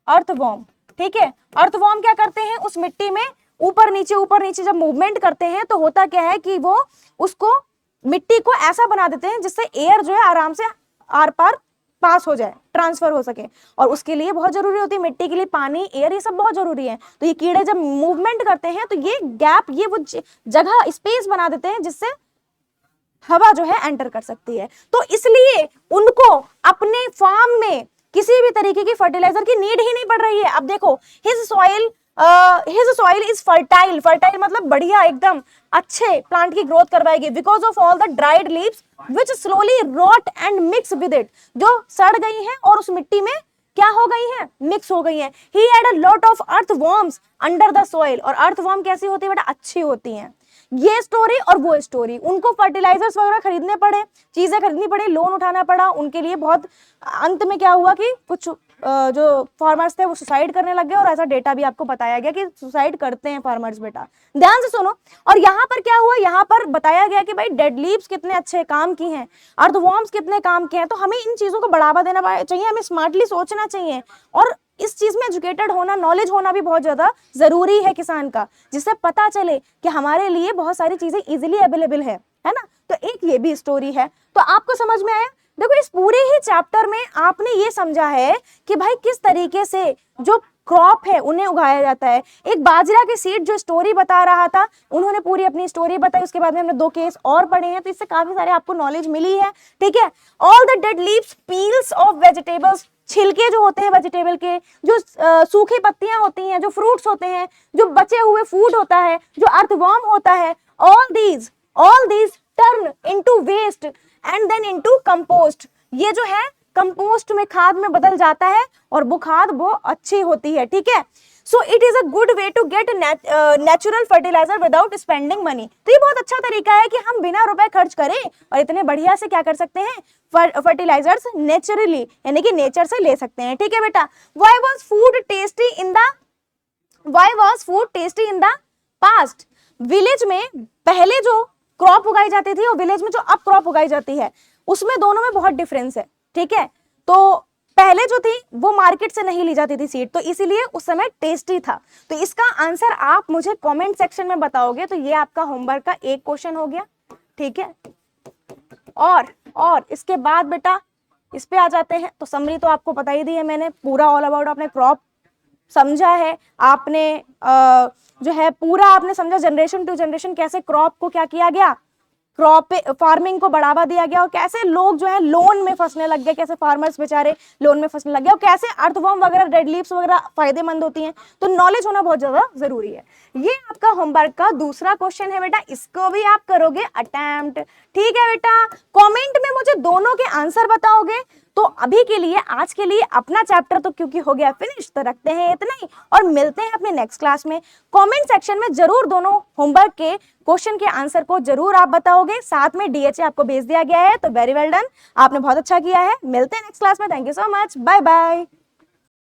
अर्थवॉर्म, ठीक है। अर्थवॉर्म क्या करते हैं, उस मिट्टी में ऊपर नीचे जब मूवमेंट करते हैं तो होता क्या है कि वो उसको मिट्टी को ऐसा बना देते हैं जिससे एयर जो है आराम से आर पार पास हो जाए, ट्रांसफर हो सके। और उसके लिए बहुत जरूरी होती है मिट्टी के लिए पानी, एयर, ये सब बहुत जरूरी है। तो ये कीड़े जब मूवमेंट करते हैं तो ये गैप, ये वो जगह, स्पेस बना देते हैं जिससे हवा जो है एंटर कर सकती है। तो इसलिए उनको अपने फार्म में किसी भी तरीके की फर्टिलाइजर की नीड ही नहीं पड़ रही है। अब देखो his soil is fertile, fertile मतलब बढ़िया, एकदम अच्छे प्लांट की ग्रोथ करवाएगी, because of all the dried leaves which slowly rot and mix with it, जो सड़ गई हैं और उस मिट्टी में क्या हो गई हैं, मिक्स हो गई हैं। He had a lot of earthworms under the soil. और अर्थवॉर्म कैसी होती है बेटा, अच्छी होती हैं। ये स्टोरी और वो स्टोरी, उनको फर्टिलाइजर्स वगैरह खरीदने पड़े, चीजें खरीदनी पड़ी, लोन उठाना पड़ा उनके लिए बहुत। अंत में क्या हुआ कि कुछ जो फार्मर्स थे वो सुसाइड करने लग गए, और ऐसा डेटा भी आपको बताया गया कि सुसाइड करते हैं फार्मर्स बेटा, ध्यान से सुनो। और यहाँ पर क्या हुआ, यहाँ पर बताया गया कि भाई डेड लीव्स कितने अच्छे काम की हैं, अर्थवॉर्म्स कितने काम के हैं। तो हमें इन चीजों को बढ़ावा देना चाहिए, हमें स्मार्टली सोचना चाहिए, और इस चीज में एजुकेटेड होना, नॉलेज होना भी बहुत ज्यादा जरूरी है किसान का, जिससे पता चले कि हमारे लिए बहुत सारी चीजें इजीली अवेलेबल है ना। तो एक ये भी स्टोरी है। तो आपको समझ में आया। देखो इस पूरे ही चैप्टर में आपने ये समझा है कि भाई किस तरीके से जो क्रॉप है उन्हें उगाया जाता है। एक बाजरा के सीड जो स्टोरी बता रहा था, उन्होंने पूरी अपनी स्टोरी बताई, उसके बाद में हमने 2 केस और पढ़े हैं, तो इससे काफी सारे आपको नॉलेज मिली है, ठीक है। All the dead leaves, peels of vegetables, छिलके जो होते हैं वेजिटेबल के, जो सूखी पत्तियां होती हैं, जो फ्रूट्स होते हैं, जो बचे हुए फूड होता है, जो अर्थवॉर्म होता है, all these turn into waste and then into compost. ये जो है कंपोस्ट में, खाद में बदल जाता है, और वो खाद वो अच्छी होती है, ठीक है। So it is a good way to get natural fertilizer without spending money. तो ये बहुत अच्छा तरीका है कि हम बिना रुपए खर्च करें और इतने बढ़िया से क्या कर सकते हैं, फर्टिलाइजर्स नेचुरली यानी कि नेचर से ले सकते हैं, ठीक है बेटा। Why was food tasty in the past. Village में पहले जो क्रॉप उगाई जाती थी और विलेज में जो अब क्रॉप उगाई जाती है, उसमें दोनों में बहुत डिफरेंस है, ठीक है। तो पहले जो थी वो मार्केट से नहीं ली जाती थी सीड, तो इसीलिए उस समय टेस्टी था। तो इसका आंसर आप मुझे कमेंट सेक्शन में बताओगे, तो ये आपका होमवर्क का एक क्वेश्चन हो गया, ठीक है। और इसके बाद बेटा इस पे आ जाते हैं। तो समरी तो आपको बता ही दी है मैंने, पूरा ऑल अबाउट आपने क्रॉप समझा है, आपने जो है पूरा आपने समझा जनरेशन टू जनरेशन कैसे क्रॉप को क्या किया गया, क्रॉप फार्मिंग को बढ़ावा दिया गया और कैसे लोग जो है लोन में फंसने लग गए, कैसे फार्मर्स बेचारे लोन में फंसने लग गए और कैसे अर्थवर्म वगैरह, डेड लीव्स वगैरह फायदेमंद होती हैं। तो नॉलेज होना बहुत ज्यादा जरूरी है। ये आपका होमवर्क का दूसरा क्वेश्चन है बेटा, इसको भी आप करोगे अटेम्प्ट। ठीक है बेटा, कमेंट में मुझे दोनों के आंसर बताओगे। तो अभी के लिए, आज के लिए अपना चैप्टर तो क्योंकि हो गया फिनिश, तो रखते हैं इतना ही और मिलते हैं अपने नेक्स्ट क्लास में। कमेंट सेक्शन में जरूर दोनों होमवर्क के क्वेश्चन के आंसर को जरूर आप बताओगे। साथ में DHA आपको भेज दिया गया है, तो वेरी वेल डन, आपने बहुत अच्छा किया है। मिलते हैं नेक्स्ट क्लास में। Thank you so much, bye bye.